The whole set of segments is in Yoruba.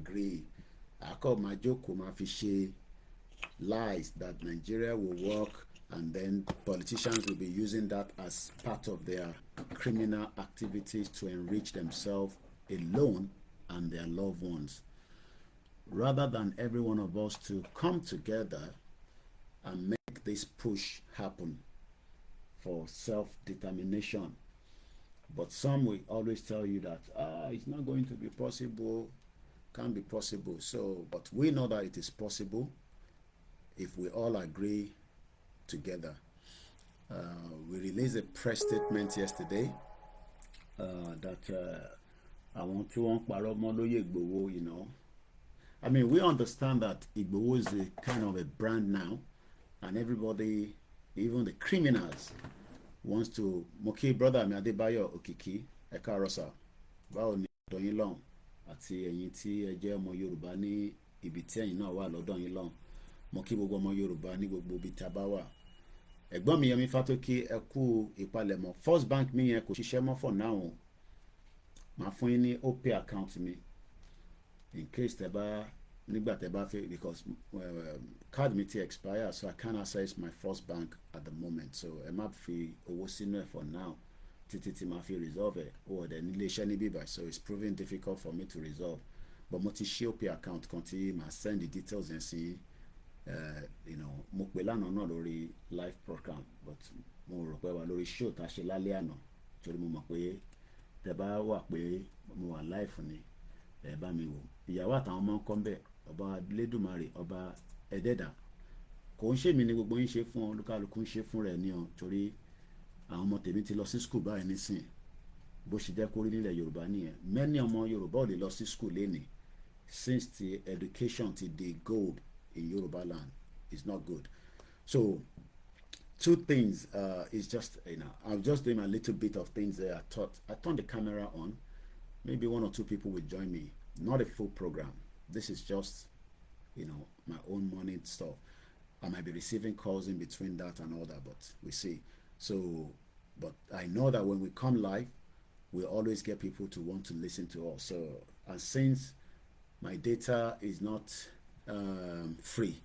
agree. Akọ máa jókòó máa fi ṣe lies that Nigeria will work, and then politicians will be using that as part of their criminal activities to enrich themselves alone and their loved ones. Rather than every one of us to come together and make this push happen for self-determination. But some will always tell you that it's not going to be possible, can't be possible. So, but we know that it is possible if we all agree together. We released a press statement yesterday that I want to Igboho, you know. I mean, we understand that Igboho is a kind of a brand now, and everybody, even the criminals, wants to. Moki brother mi Adébáyọ̀ Òkìkí ẹ káàárọ̀ sà, báwo ni ọ̀dọ̀ yín lọ́hùn àti ẹ̀yin tí ẹ jẹ́ ọmọ Yorùbá ní ibi tí ẹ̀yin náà wà lọ́dọ̀ yín lọ́hùn. Mo kí gbogbo ọmọ Yorùbá ní gbogbo ibi tí a bá wà. Ẹ̀gbọ́n mi Yẹmí Fátókí ẹ kú ìpalẹ̀mọ́. First bank mi yẹn kò ṣiṣẹ́ mọ́ for now. Màá fún yín ní OP account mi in case tẹ́ bá nígbà tẹ́ bá fẹ́, because card mi ti expire, so I can't access my first bank at the moment. So ẹ má fi owó sínú ẹ̀ for now títí tí màá fi resolve ẹ̀. Ó ọ̀dẹ̀ nílé iṣẹ́ níbí báyìí, so it's proving difficult for me to resolve. But mo ti ṣí OP account kan tí màá send the details yẹn sí. You know, mo pè lánàá náà lórí live program, but mo rò pé wà lórí show tá a ṣe lálẹ́ àná, torí mo mọ̀ pé tẹ́ bá wà pé mo wà live ni ẹ bá mi wò. Ìyàwó àtàwọn ọmọ ń kọ́ ń bẹ̀, ọba Lédùmarè, ọba ẹ̀dẹ́dà, kò ń ṣe mí ni gbogbo yín ṣe fún ọ, olúkálùkù ń ṣe fún rẹ̀ ní ọ, torí àwọn ọmọ tèmi ti lọ sí school báyìí nísìn, bó ṣe jẹ́ kó rí nílẹ̀ Yorùbá nìyẹn. Many ọmọ Yorùbá ò lè lọ sí school lénìí since the education ti di gold in Yoruba land is not good. So two things is just, you know, I'm just doing a little bit of things there. I turned the camera on, maybe one or two people will join me, not a full program. This is just, you know, my own morning stuff. I might be receiving calls in between that and all that, but we see. So, but I know that when we come live, we always get people to want to listen to us. So, and since my data is not free,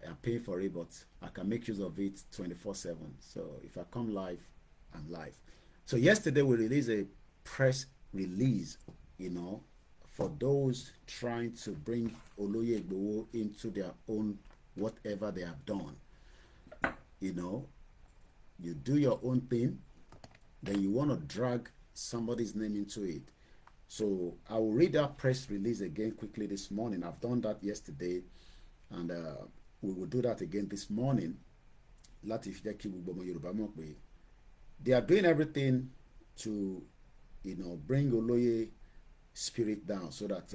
I pay for it, but I can make use of it 24/7. So if I come live, I'm live. So yesterday we released a press release, you know, for those trying to bring Oloye Igboho into their own whatever they have done. You know, you do your own thing, then you want to drag somebody's name into it. So I will read that press release again quickly this morning. I've done that yesterday, and we will do that again this morning. They are doing everything to, you know, bring Oloye spirit down, so that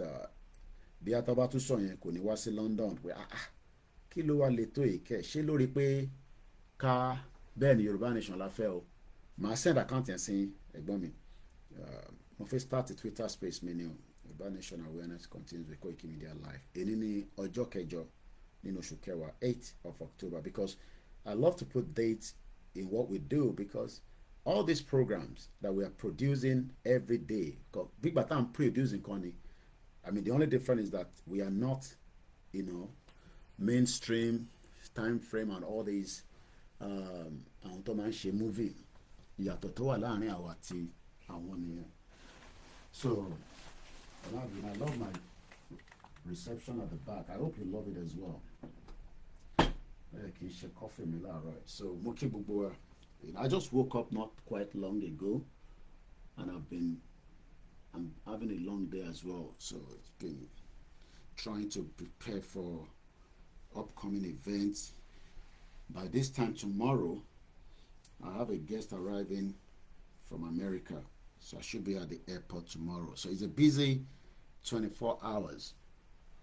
bí ataba tún sọ yẹn kò ní wá sí London pé kí ló wá lè tó ìkẹ́ ṣé lórí pé ká bẹ́ẹ̀ ni Yorùbá nation la fẹ́ o. Màá send account yẹn sí ẹ̀gbọ́n mi. Mo fẹ́ start a Twitter space mi ni o. Yoruba Nation Awareness continues with Koikimedia Live. Èní ní ọjọ́ kẹjọ nínú oṣù kẹwàá, 8th of October, because I love to put dates in what we do, because all these programs that we are producing every day, big but I'm producing, Connie. I mean, the only difference is that we are not, you know, mainstream time frame and all these àwọn tó máa ń ṣe movie. Ìyàtọ̀ tó wà láàrin àwa àti àwọn nìyẹn. So, I love my reception at the back. I hope you love it as well. Coffee right. So, I just woke up not quite long ago, and I'm having a long day as well. So, it's been trying to prepare for upcoming events. By this time tomorrow, I have a guest arriving from America. So I should be at the airport tomorrow. So it's a busy 24 hours.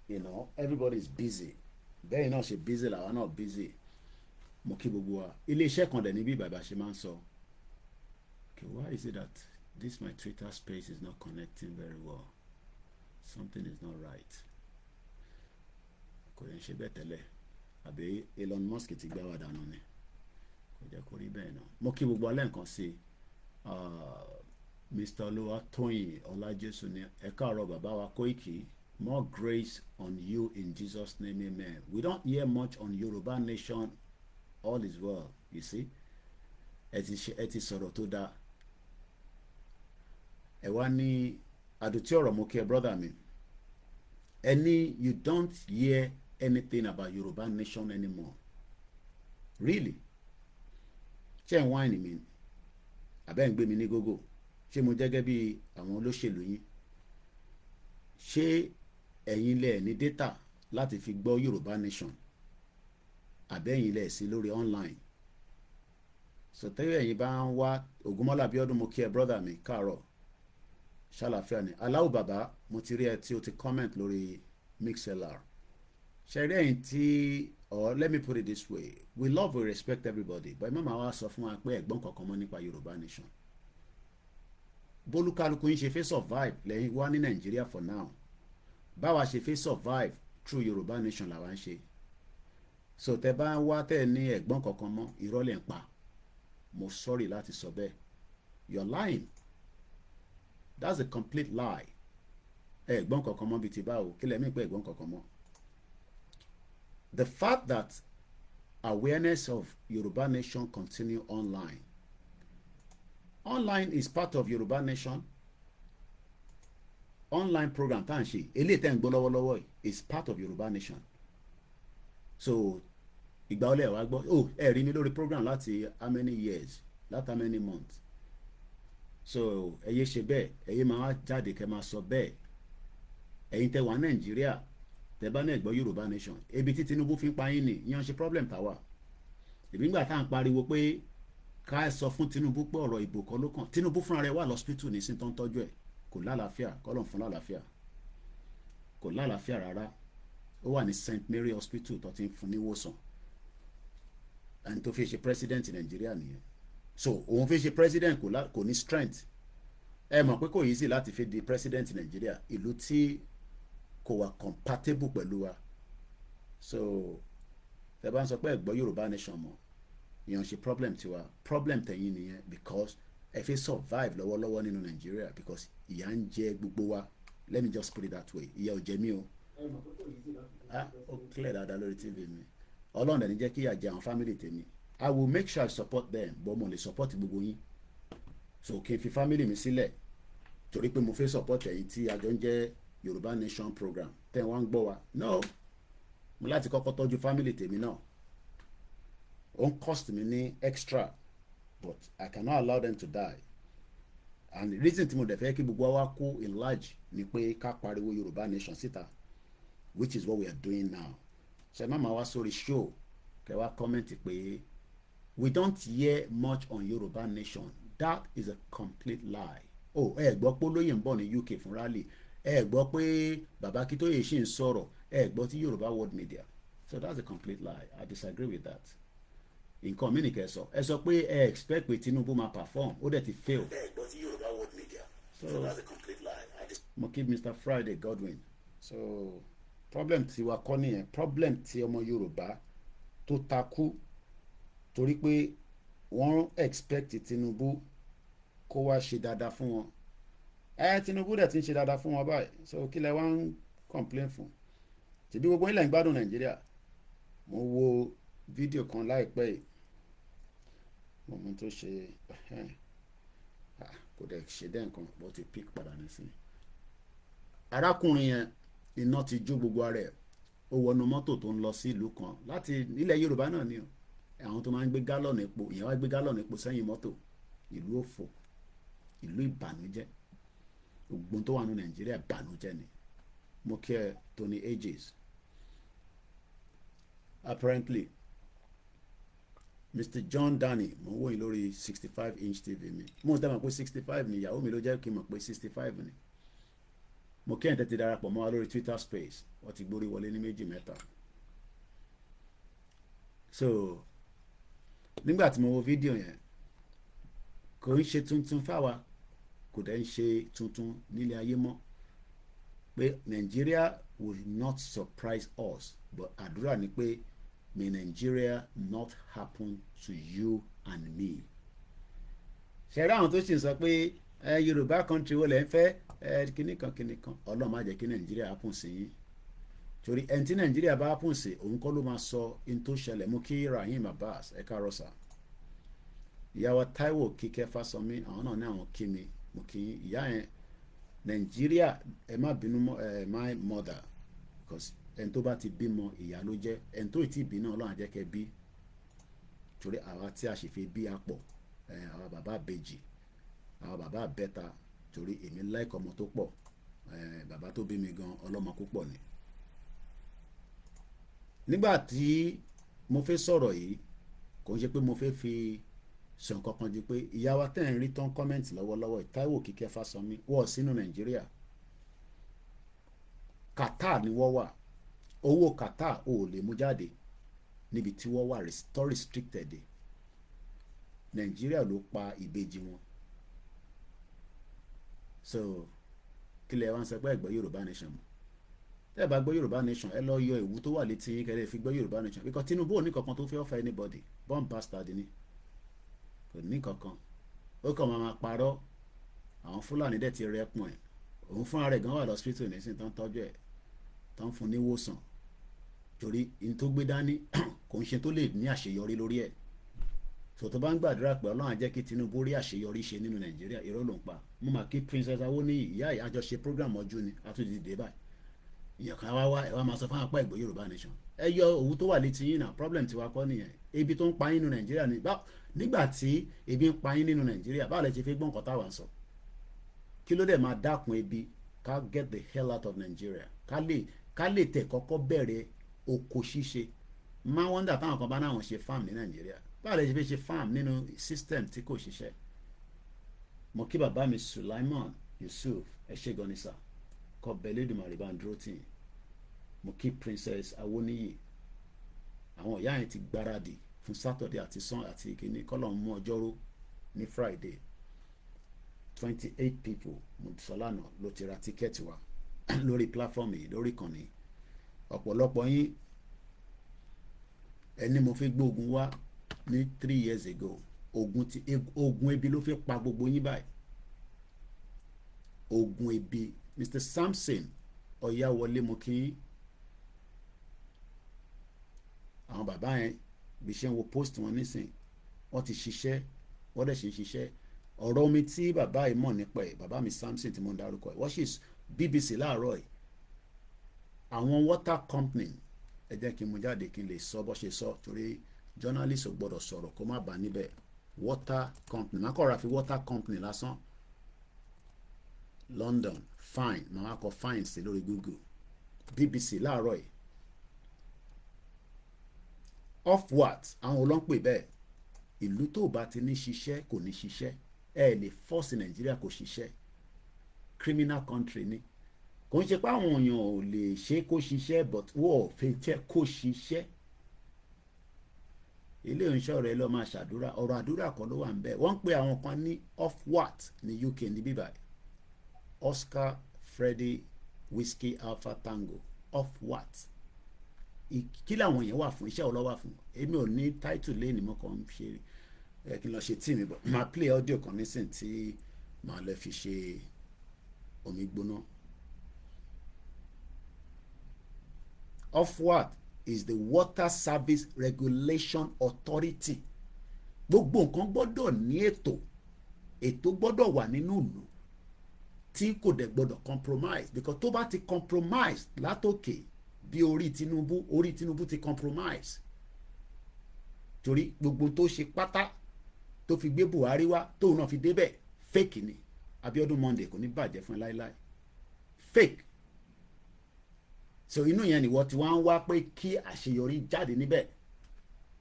You know, everybody's busy. Bẹ́ẹ̀ náà ṣe busy làwọn náà busy. Mo kí gbogbo wa. Ilé iṣẹ́ kan dẹ̀ níbí bàbá ṣe máa ń sọ. Okay, why is it that this my Twitter space is not connecting very well? Something is not right. Kò lè ṣe bẹ́ẹ̀ tẹ́lẹ̀. Àbí Elon Musk ti gbá wa dànù ni. Kò jẹ́ kó rí bẹ́ẹ̀ náà. Mo kí gbogbo alẹ́ nǹkan sí Mr. Olúwatóyìn Ọlájésù ní ẹ káàárọ̀ bàbá wa Koiki More grace on you in Jesus' name, amen. We don't hear much on Yoruba nation. All is well, you see. Ẹ ti sọ̀rọ̀ tó dáa. Ẹ wá ní àdùtí ọ̀rọ̀ mo kí ẹ brother mi. Ẹ ní you don't hear anything about Yoruba nation anymore. Really? Ṣé ń wáìnì mi? Àbẹ́ ń gbé mi ní gógó? Ṣé mo jẹ́ gẹ́gẹ́ bí àwọn olóṣèlú yín? Ṣé ẹ̀yin lẹ̀ ní data láti fi gbọ́ Yorùbá nation? Àbẹ́yìn lẹ̀ sí lórí online? Sọtẹ́yìn ẹ̀yin bá ń wá Ògúnmọ́lá Abíọ́dún mo kí ẹ brother mi káàárọ̀. Ṣàlàfíà ni. Aláwọ̀ bàbá mo ti rí ẹ tí o ti comment lórí MixLR. Ṣé rí ẹ̀yin tí, or let me put it this way, we love, we respect everybody, but mama wa sọ fún wa pé ẹ̀gbọ́n kankan mọ́ nípa Yorùbá nation. Bólúkálukú yín ṣe fẹ́ survive lẹ́yìn wá ní Nàìjíríà for now. Báwa ṣe fẹ́ survive through Yorùbá nation làwa ń ṣe. So tẹ bá ń wá tẹ ní ẹ̀gbọ́n kankan mọ́ irọ́ lẹ̀ ń pa. Mo sorry láti sọ bẹ́ẹ̀. You're lying. That's a complete lie. Ẹ̀gbọ́n kankan mọ́ bíi ti báwo kí lẹ mí pé ẹ̀gbọ́n kankan mọ́. The fact that awareness of Yoruba nation continue online. Online is part of Yoruba nation. Online program tá à ń ṣe eléyìí tẹ́ ń gbọ́ lọ́wọ́lọ́wọ́ is part of Yoruba nation. So ìgbà ọlẹ́ wa gbọ́ ẹ rí mi lórí program láti how many years láti how many months. So ẹ yé ṣe bẹ́ẹ̀ ẹ yé máa jáde kẹ́ máa sọ bẹ́ẹ̀ ẹ̀yin tẹ́ wà Nàìjíríà tẹ́ bá náà gbọ́ Yorùbá nation ebi tí Tinubu fi ń pa yín ni yíyan ṣe problem tàwa. Ìbí ńgbà tá à ń pariwo pé ká sọ fún Tinubu pé ọ̀rọ̀ ìbò kan ló kàn. Tinubu fúnra rẹ̀ wà lọ́sípítù ní sí tó ń tọ́jú ẹ̀ kò lálàáfíà kọ́lọ̀ fún lálàáfíà kò lálàáfíà rárá ó wà ní St Mary Hospital tó ti ń fún níwòsàn ẹni tó fi ṣe president Nàìjíríà nìyẹn. So òun fi ṣe president kò ní strength. Ẹ mọ̀ pé kò easy láti fi di president Nàìjíríà ìlú tí kò wà compatible pẹ̀lú wa. So tẹ́ bá ń sọ pé ẹ gbọ́ Yorùbá nation mọ́ ìyẹn ṣe problem tiwa problem tẹ̀yìn nìyẹn because ẹ fi survive lọ́wọ́lọ́wọ́ nínú Nàìjíríà because ìyà ń jẹ gbogbo wa. Let me just put it that way. Ìyà ò jẹ mí o. Ó clear dáadáa lórí TV mi. Ọlọ́run dẹ̀ ní jẹ́ kí ìyà jẹ àwọn family tèmi. I will make sure I support them but mo lè support gbogbo yín. So kí n fi family mi sílẹ̀ torí pé mo fẹ́ support ẹ̀yin tí àjọ ń jẹ́ Yorùbá nation program tẹ́ wọ́n ń gbọ́ wa. No, mo láti kọ́kọ́ tọ́jú family tèmi náà. Ó ń cost mi ní extra but I cannot allow them to die. And the reason tí mo dẹ̀ fẹ́ kí gbogbo wa kú in large ni pé ká pariwo Yorùbá nation síta which is what we are doing now. Ṣé má máa wá sórí show kẹ́ wá comment pé we don't hear much on Yoruba nation. That is a complete lie. Ẹ gbọ́ pé olóyè ń bọ̀ ní UK fún rally. Ẹ gbọ́ pé bàbá Akíntóyè ṣì ń sọ̀rọ̀. Ẹ gbọ́ tí Yoruba world media. So that's a complete lie. I disagree with that. Nǹkan mí nìkẹ́ sọ. Ẹ sọ pé ẹ expect pé Tinubu máa perform. Ó dẹ̀ ti fail. Ẹ gbọ́ tí Yoruba world media. So that's a complete lie. Mo kí Mr. Friday Godwin. So problem tiwa kọ́ nìyẹn. Problem ti ọmọ Yorùbá tó takú torí pé wọ́n expect Tinubu kó wá ṣe dáadáa fún wọn. Tinubu dẹ̀ ti ń ṣe dáadáa fún wọn báyìí so kí lẹ wá ń complain fún. Tìbí gbogbo ilẹ̀ ń gbádùn Nàìjíríà. Mo wo fídíò kan láìpẹ́ yìí mo mú tó ṣe kò dẹ̀ ṣe dẹ́ nǹkan bó ti pick padà nísìnyí. Arákùnrin yẹn iná ti jó gbogbo ara ẹ̀ ó wọnú mọ́tò tó ń lọ sí ìlú kan láti ilẹ̀ Yorùbá náà ni o. Àwọn tó máa ń gbé gálọ̀nù epo ìyẹn wá gbé gálọ̀nù epo sẹ́yìn mọ́tò ìlú òfò ìlú ìbànújẹ́ gbogbo tó wà ní Nàìjíríà ìbànújẹ́ ni. Mo kí ẹ Tony Ages. Apparently Mr. John Danny mo ń wòye lórí 65-inch TV mi mo dábàá pé 65 ni ìyàwó mi ló jẹ́ kí n mọ̀ pé 65 ni. Mo kí ẹ̀ tẹ́tí darapọ̀ mọ́ wa lórí Twitter space wọ́n ti gbórí wọlé ní méjì mẹ́ta. So nígbà tí mo wo fídíò yẹn kò ń ṣe tuntun fáwa kò dẹ̀ ń ṣe tuntun nílé ayé mọ́ pé Nigeria will not surprise us but àdúrà ni pé may Nigeria not happen to you and me. Ṣẹ̀rẹ́ àwọn tó sì ń sọ pé Yorùbá country wo lẹ̀ ń fẹ́ kíní kan Ọlọ́run má jẹ́ kí Nàìjíríà happen sí yín torí ẹni tí Nàìjíríà bá happen sí òun kọ́ ló máa sọ in tó ṣẹlẹ̀. Mo kí Rahim Abbas ẹ káàárọ̀ sà. Ìyàwó Táíwò Kíkẹ́ Fásọmí àwọn náà ní àwọn kí mi, mo kí ìyá yẹn. Nàìjíríà ẹ má bínú my mother because ẹni tó bá ti bímọ ìyá ló jẹ́, ẹni tó ì tí ì bí náà Ọlọ́run á jẹ́ kẹ́ bí torí àwa tí a sì fi bí apọ̀ àwa bàbá àbèjì àwa bàbá àbẹ́ta torí èmi láìkọ́ ọmọ tó pọ̀ bàbá tó bí mi gan ọlọ́mọ púpọ̀ ni. Nígbà tí mo fẹ́ sọ̀rọ̀ yìí kò ń ṣe pé mo fẹ́ fi sọ nǹkan kan ju pé ìyá wa tẹ̀ ń rí tán kọ́mẹ́ǹtì lọ́wọ́lọ́wọ́ Táíwò Kíkẹ́ Fásọmí wọ́n sínú Nàìjíríà. Qatar ni wọ́n wà, owó Qatar ò lè mú jáde níbi tí wọ́n wà store restricted. Nàìjíríà ló pa ìbejì wọn. So kí lẹ wá ń sọ pé ẹ gbọ́ Yorùbá nation mọ́? Tẹ́ ẹ bá gbọ́ Yorùbá nation ẹ lọ yọ ìwú tó wà létí yín kẹ́lẹ́ fi gbọ́ Yorùbá nation because Tinubu ò ní kankan tó fẹ́ offer anybody born bastard ni kò ní kankan ó kàn máa parọ́. Àwọn Fúlàní dẹ̀ ti rẹ́pọ̀n ẹ̀, òun fúnra rẹ̀ gan wà lọ́sítítù nísìnyí tán tọ́jú ẹ̀ tán fún níwòsàn torí in tó gbé dání kò ń ṣe tó lè ní àṣeyọrí lórí ẹ̀. So tó bá ń gbàdúrà pé Ọlọ́run á jẹ́ kí Tinubu rí àṣeyọrí ṣe nínú Nàìjíríà irọ́ ló ń pa. Mo máa kí Princess Awoniyi ìyá àjọṣe program ọjọ́ ni àtúndì dé báyìí ìyẹn kan wá ẹ wá máa sọ fún apá ìgbò Yorùbá nation ẹ yọ òwú tó wà létí yín náà. Problem tiwa kọ́ nìyẹn, ebi tó ń pa yín nínú Nàìjíríà nígbà tí ebi ń pa yín nínú Nàìjíríà báwo lẹ ṣe fi gbọ́ nǹkan táwa ń sọ? Kí ló dé máa dákun ebi ká get the hell out of Nigeria ká lè tẹ̀ kọ́kọ́ bẹ̀rẹ̀ oko ṣíṣe. Máa wọ́n dà táwọn kan bá náà ṣe farm ní Nàìjíríà báwo lè ṣe fi ṣe farm nínú system tí kò ṣiṣẹ́? Mo kí bàbá mi Sulaiman Yusuf ẹ ṣé gan ni sà kọ bẹ̀lẹ́dùmarè bá ń dúró tì yín. Mo kí Princess Awoniyi àwọn ìyá yẹn ti gbáradì fún Saturday àti Sunday àti kìíní kọ́lọ̀ mú ọjọ́rú ní Friday 28 people mùsùlùmí ló ti ra tíkẹ́ẹ̀tì wa lórí platform yìí lórí ìkànnì. Ọ̀pọ̀lọpọ̀ yín ẹni mo fi gbógun wá ní 3 years ago ogun ebi ló fi pa gbogbo yín báyìí. Ogun ebi Mr. Samson Ọ̀yáwọlé mo kí àwọn bàbá yẹn bí ṣe ń wo post wọn nísìn wọ́n ti ṣiṣẹ́ wọ́n dẹ̀ ṣe ń ṣiṣẹ́. Ọ̀rọ̀ omi tí bàbá yìí mọ̀ nípa ẹ̀ bàbá mi Samson tí mo ń darúkọ ẹ̀ wọ́n ṣì BBC láàárọ̀ ẹ̀ àwọn water company ẹ jẹ́ kí n mú jáde kí n lè sọ bó ṣe sọ torí journalist ò gbọ́dọ̀ sọ̀rọ̀ kó má bàa níbẹ̀. Water company má kọ́ra fi water company lásán London fine màá kọ fine sí lórí Google BBC láàárọ̀ ẹ̀ off what àwọn olóńpè bẹ́ẹ̀ ìlú tó bá ti ní ṣiṣẹ́ kò ní ṣiṣẹ́ ẹ lè force Nàìjíríà kò ṣiṣẹ́ criminal country ni kò ń ṣe pé àwọn èèyàn ò lè ṣe kó ṣiṣẹ́ but wọ́n ò fẹ́ jẹ́ kó ṣiṣẹ́. Ilé ìrìnsẹ̀ rẹ̀ lọ́ọ́ máa ṣàdúrà ọ̀rọ̀ àdúrà kan ló wà ń bẹ̀. Wọ́n ń pe àwọn kan ní off what ní UK ní bíbá Oscar Freddy Whiskey Alpha Tango off what kí làwọn yẹn wà fún iṣẹ́ ọlọ́wà fún. Èmi ò ní title lé ní mo kàn ń ṣe kí n lọ ṣe tí mi bọ̀ máa play audio kan nísìn tí màá lọ fi ṣe omi gbóná. OFWAT is the Water Service Regulation Authority. Gbogbo nǹkan gbọ́dọ̀ ní ètò gbọ́dọ̀ wà nínú ìlú tí kò dẹ̀ gbọ́dọ̀ compromise because tó bá ti compromise látòkè bí orí Tinubu ti compromise torí gbogbo tó ṣe pátá tó fi gbé Buhari wá tóun náà fi débẹ̀ fake ni. Abiodun Monday kò ní bàjẹ́ fún ẹ láíláí fake. So inú yẹn ni wọ́n ti wá ń wá pé kí àṣeyọrí jáde níbẹ̀.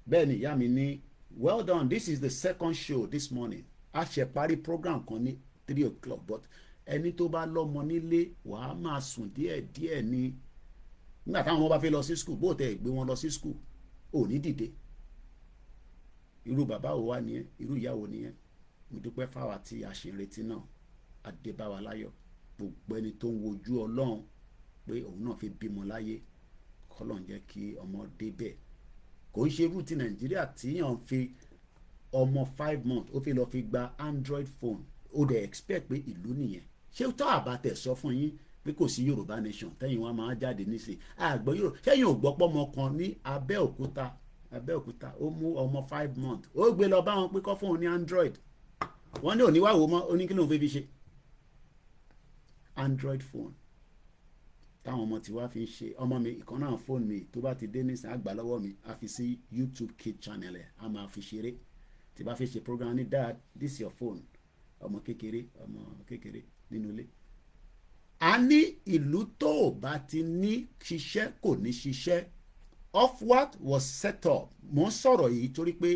Bẹ́ẹ̀ ni ìyá mi ní well done this is the second show this morning. A ṣe parí program kan ní 3 o'clock but ẹni tó bá lọ́mọ nílé wàá máa sùn díẹ̀díẹ̀ ni. Nígbà táwọn ọmọ bá fẹ́ lọ sí school bó tẹ̀ gbé wọn lọ sí school ò ní dìde. Irú bàbá wo wá nìyẹn irú ìyá wo nìyẹn. Mo dúpẹ́ fáwa tí a ṣe ń retí náà adébáwa láyọ̀ gbogbo ẹni tó ń wojú Ọlọ́run pé òun náà fi bímọ láyé kọ́lọ́n jẹ́ kí ọmọ débẹ̀. Kò ń ṣe irú ti Nàìjíríà tí yàn fi ọmọ 5 months ó fi lọ fi gba Android phone ó dẹ̀ expect pé ìlú nìyẹn ṣé tó àbátẹ̀ sọ fún yín pé kò sí Yorùbá nation tẹ́yìn wọn máa jáde nísìnyí àgbọ̀ Yorùbá ṣẹ́yìn ò gbọ́ pọ́mọ kan ní Abẹ́òkúta ó mú ọmọ 5 months ó gbé lọ bá wọn pé kọ́ fún òun ní Android wọ́n ní òníwàwò mọ́ oníkìlọ̀ òun fi ṣe Android phone táwọn ọmọ tiwa fi ń ṣe ọmọ mi ìkan náà fóònù mi tó bá ti dé nísìn àgbà lọ́wọ́ mi a fi sí YouTube kid channel ẹ̀ a máa fi ṣeré tí bá fi ṣe program ní dad this your phone ọmọ kékeré nínú ilé. A ní ìlú tó o bá ti ní ṣiṣẹ́ kò ní ṣiṣẹ́. Offward was set up. Mo ń sọ̀rọ̀ yìí torí pé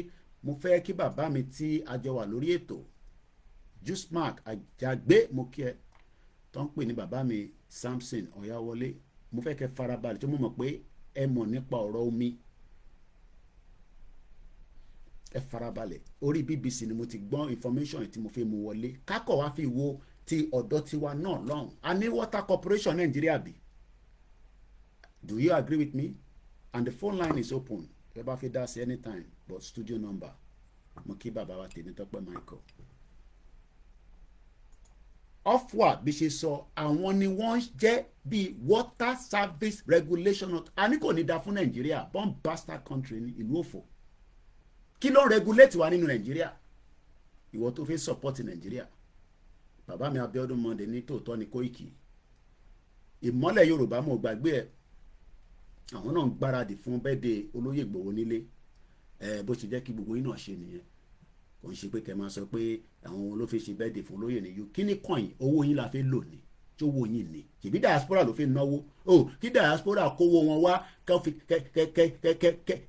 mo fẹ́ kí bàbá mi tí a jọ wà lórí ètò Jusmark Àjàgbé mo kí ẹ tó ń pè ní bàbá mi Samson Ọ̀yáwọlé mo fẹ́ kẹ́ farabalẹ̀ tó mọ̀ pé ẹ mọ̀ nípa ọ̀rọ̀ omi ẹ farabalẹ̀ orí BBC ni mo ti gbọ́ information tí mo fẹ́ mú wọlé kákọ̀ wá fi wo ti ọ̀dọ́ tiwa náà lọ́hùn a ní water corporation Nàìjíríà bí do you agree with me and the phone line is open ẹ bá fi dá sí anytime but studio number mo kí bàbá wa tèmi Tọ́pẹ́ Michael. Offward bí ṣe sọ àwọn ni wọ́n jẹ́ bí water service regulation a ní kò ní da fún Nàìjíríà bomb bastard country ní ìlú òfò kí ló ń regulate wa nínú Nàìjíríà ìwọ tó fẹ́ support Nàìjíríà bàbá mi Abíọ́dún Monday ní tòótọ́ ní Koiki ìmọ́lẹ̀ Yorùbá mo gbàgbé ẹ̀ àwọn náà ń gbáradì fún bẹ́ẹ̀dẹ̀ olóyè Ìgbòho nílé bó ṣe jẹ́ kí gbogbo yín náà ṣe nìyẹn kò ń ṣe pé kẹ́ máa sọ pé àwọn ló fi ṣe bẹ́ẹ̀dẹ̀ fún olóyè ní yìí kí ni kọ́yìn owó yín la fẹ́ lò ní tí owó yín ní ṣèbí diaspora ló fi náwó kí diaspora kówó wọn wá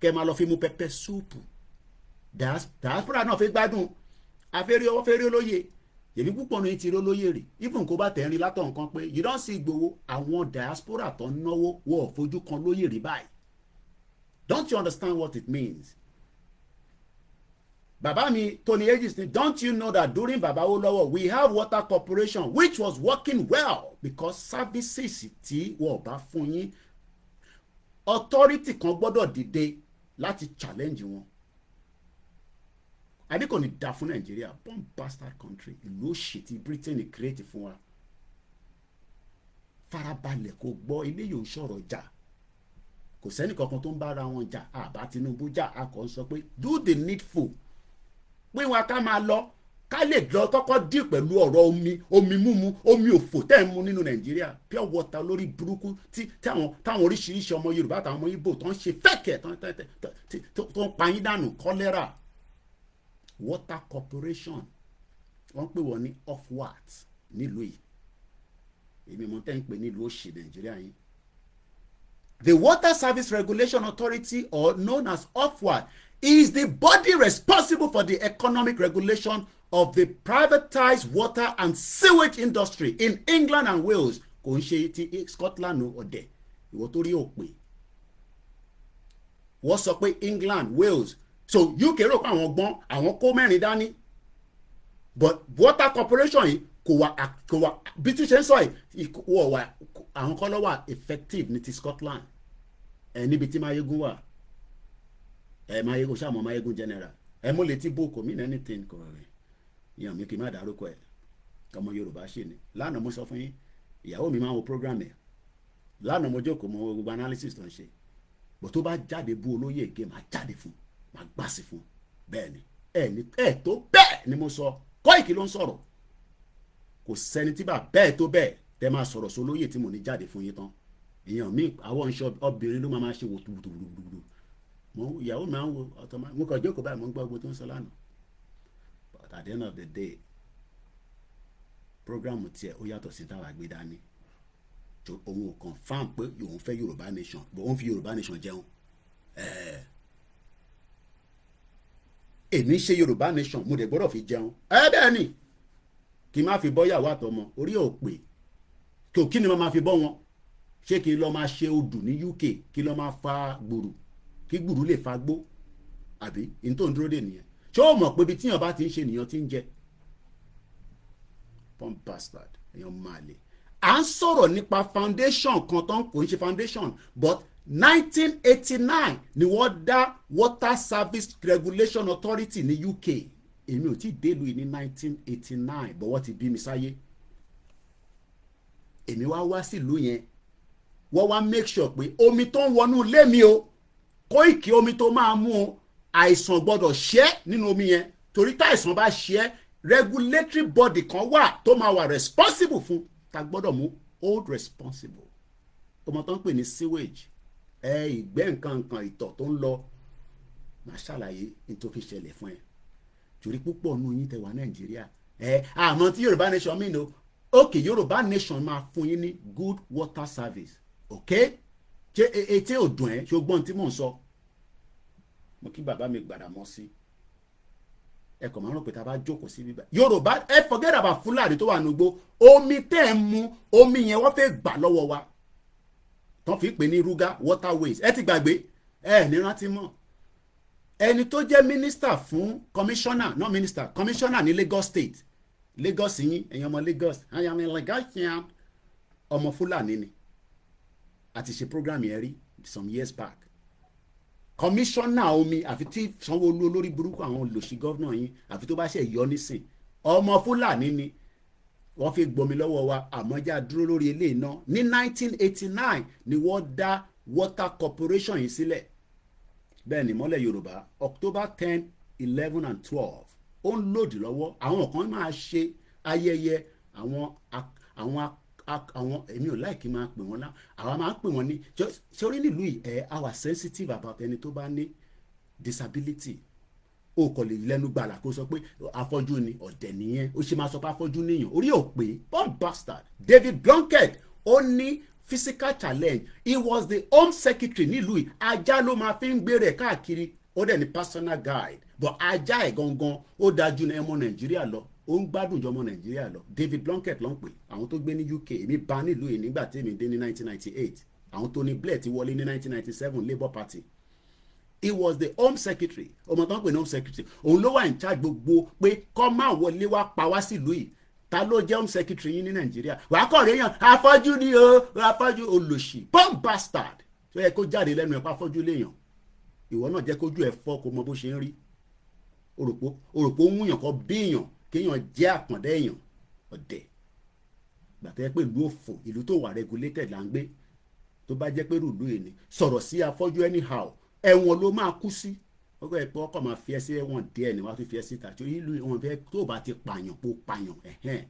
kẹ́ máa lọ fi mú pẹpẹ súùpù diaspora náà fi gbádùn afẹ́rí olóyè èmi púpọ̀ ní ti rí olóyè rè even kó bá tẹ̀rín látọ̀ nǹkan pé you don see Ìgbòho àwọn diaspora tó ń náwó wọ́n fojú kan lóyè rí báyìí don't you understand what it means? Bàbá mi Tony Aegis ni don't you know that during Baba Olowo we have water corporation which was working well because services tí wọ́n bá fún yín authority kan gbọ́dọ̀ dìde láti challenge wọn. Àbí kò ní da fún Nàìjíríà bomb bastard country ìlú òṣì tí Britain create fún wa. Farabalẹ̀ kó gbọ́ ilé yóò sọ̀rọ̀ jà kò sẹ́ni kankan tó ń bára wọn jà àbá Tinubu jà a kò ń sọ pé do the needful pé wọn ká máa lọ ká lè lọ kọ́kọ́ dì pẹ̀lú ọ̀rọ̀ omi mímu omi òfò tẹ́ ń mu nínú Nàìjíríà pure water lórí burúkú táwọn oríṣiríṣi ọmọ Yorùbá àtàwọn ọmọ Ìgbò tó ń ṣe fẹ́kẹ̀ tó ń payín dànù kọ́lẹ́rà water corporation wọ́n pè wọ́n ní Offward nílùú yìí èmi mọ̀ tẹ́ ń pè nílùú òṣì Nàìjíríà yìí. The Water Service Regulation Authority, or known as Offward, is the body responsible for the economic regulation of the privatized water and sewage industry in England and Wales. Kò ń ṣe ti Scotland ọ̀dẹ̀ ìwọ tó rí òpè wọ́n sọ pé England Wales so UK rò pé àwọn gbọ́n àwọn kó mẹ́rin dání but Water Corporation yìí kò wà bí tí ṣe ń sọ yìí wọ́n wà àwọn kọ́ ló wà effective ní ti Scotland níbi tí Mayegun wà Mayegun ṣàmọ́ Mayegun general mo lè ti boko mean anything kò rẹ̀ yàn mí kì í má dárúkọ ẹ̀ ọmọ Yorùbá ṣe ni lánàá mo sọ fún yín ìyàwó mi máa ń wo program ẹ̀ lánàá mo jókòó mo wo gbogbo analysis tó ń ṣe bó tó bá jáde bú olóyè èké máa jáde fún máa gbàsí fún bẹ́ẹ̀ ni tó bẹ́ẹ̀ ni mo sọ Koiki ló ń sọ̀rọ̀ kò sẹ́ni tí bá bẹ́ẹ̀ tó bẹ́ẹ̀ tẹ́ máa sọ̀rọ̀ sí olóyè tí mo ní jáde fún yín tán èèyàn mi àwọn ìṣọ́ obìnrin ló máa ṣe wò tùbùtùbùtùbùtù ìyàwó mi máa ń wo ọ̀tọ̀ mo kàn jókòó báyìí mo ń gbọ́ gbogbo tó ń sọ lánàá but at the end of the day program tiẹ̀ ó yàtọ̀ sí táwa gbé dání tó òun ò confirm pé òun fẹ́ Yorùbá nation bó òun fi Yorùbá nation jẹun èmi ṣe Yorùbá nation mo dẹ̀ gbọ́dọ̀ fi jẹun bẹ́ẹ̀ ni kí n má fi bọ́ yàwó àtọmọ orí òpè kí ni mo máa fi bọ́ wọn ṣé kí n lọ máa ṣe odù ní UK kí n lọ máa fa gbùrù kí gbùrù lè fa gbó àbí n tó ń dúró dè nìyẹn ṣé o mọ̀ pé ibi tíyàn bá ti ń ṣe nìyàn ti ń jẹ pump bastard èèyàn máa lè à ń sọ̀rọ̀ nípa foundation kan tó ń kò ń ṣe foundation but 1989 ni wọ́n dá Water Service Regulation Authority ní UK èmi ò tí ì délùú ní 1989 bọ́wọ́ ti bí mi sáyé èmi wá sílùú yẹn wọ́n wá make sure pé omi tó ń wọnú ilé mi o Koiki omi tó máa mú o àìsàn gbọ́dọ̀ ṣẹ́ nínú omi yẹn torí táìsàn bá ṣẹ́ regulatory body kan wà tó máa wà responsible fún ta gbọ́dọ̀ mú hold responsible ọmọ tó ń pè ní sewage ìgbẹ́ nǹkan ìtọ̀ tó ń lọ máa ṣàlàyé ní tó fi ṣẹlẹ̀ fún ẹ torí púpọ̀ nù yín tẹ́ wà Nàìjíríà àmọ́ tí Yorùbá nation mi nù okay Yorùbá nation máa fún yín ní good water service okay ṣe etí òdùn ẹ ṣùgbọ́n tí mò ń sọ mo kí bàbá mi gbàdá mọ́ sí ẹ kàn máa rò pé tá a bá jókòó sí bíbá Yorùbá forget about Fúlàní tó wà nùgbó omi tẹ́ ẹ mu omi yẹn wọ́n fẹ́ gbà lọ́wọ́ wa tán fi pè ní Ruga waterways ẹ ti gbàgbé ní rántí mọ́ ẹni tó jẹ́ minister fún commissioner not minister commissioner ní Lagos State Lagos yín ẹ̀yin ọmọ Lagos ayàmì Lagosian ọmọ Fúlàní ni àti ṣe program yẹn rí some years back commissioner omi àfi tí Sanwó-Olú olórí burúkú àwọn olòṣì gọ́vnà yín àfi tó bá ṣe yọ nísìn ọmọ Fúlàní ni wọ́n fi gbomi lọ́wọ́ wa àmọ́já dúró lórí ilé iná ní 1989 ni wọ́n dá water corporation yìí sílẹ̀ bẹ́ẹ̀ ni mọ́lẹ̀ Yorùbá October 10, 11 and 12 ó ń lòdì lọ́wọ́ àwọn kan máa ṣe ayẹyẹ àwọn èmi ò láìkí máa pè wọ́n lá àwa máa ń pè wọ́n ní sórí nílùú yìí our sensitive about ẹni tó bá ní disability o kò lè lẹ́nu gbàlà kó sọ pé afọ́jú ni ọ̀dẹ̀ nìyẹn ó ṣe máa sọ pé afọ́jú nìyẹn orí ò pé born bastard David Blunkett ó ní physical challenge he was the home secretary nílùú yìí ajá ló máa fi ń gbé rẹ̀ káàkiri ó dẹ̀ ní personal guide but ajá ẹ̀ gangan ó dájú ní ọmọ Nàìjíríà lọ ó ń gbádùn jọmọ Nàìjíríà lọ David Blunkett ló ń pè àwọn tó gbé ní UK èmi bá nílùú yìí nígbà tí èmi dé ní 1998 àwọn Tony Blair ti wọlé ní 1997 Labour Party he was the home secretary ọmọ tó ń pè ní home secretary òun ló wà in charge gbogbo pé kọ́ máa wọlé wá pa wá sílùú yìí ta ló jẹ́ home secretary yín ní Nàìjíríà wàá kọ̀ rẹ̀ yàn afọ́jú ni o afọ́jú olòṣì bomb bastard tó yẹ kó jáde lẹ́nu ẹ̀ pa afọ́jú léèyàn ìwọ náà jẹ́ kójú ẹ̀ fọ́ kó mọ bó ṣe ń rí òròpó ó mú yàn kọ́ béèyàn kéèyàn jẹ́ àpọ̀ndẹ́ èèyàn ọ̀dẹ̀ gbàtẹ́ pé ìlú òfò ìlú tó wà regulated là ń gbé tó bá jẹ́ pé rúdú yìí ni sọ̀rọ̀ sí afọ́jú anyhow ẹ̀wọ̀n ló máa kú sí ọgbẹ́ ẹ̀pọ̀ ọkọ̀ máa fi ẹ́ sí ẹ̀wọ̀n díẹ̀ ni wọ́n á tún fi ẹ́ síta tí ìlú wọn fẹ́ tó bá ti pààyàn kó pààyàn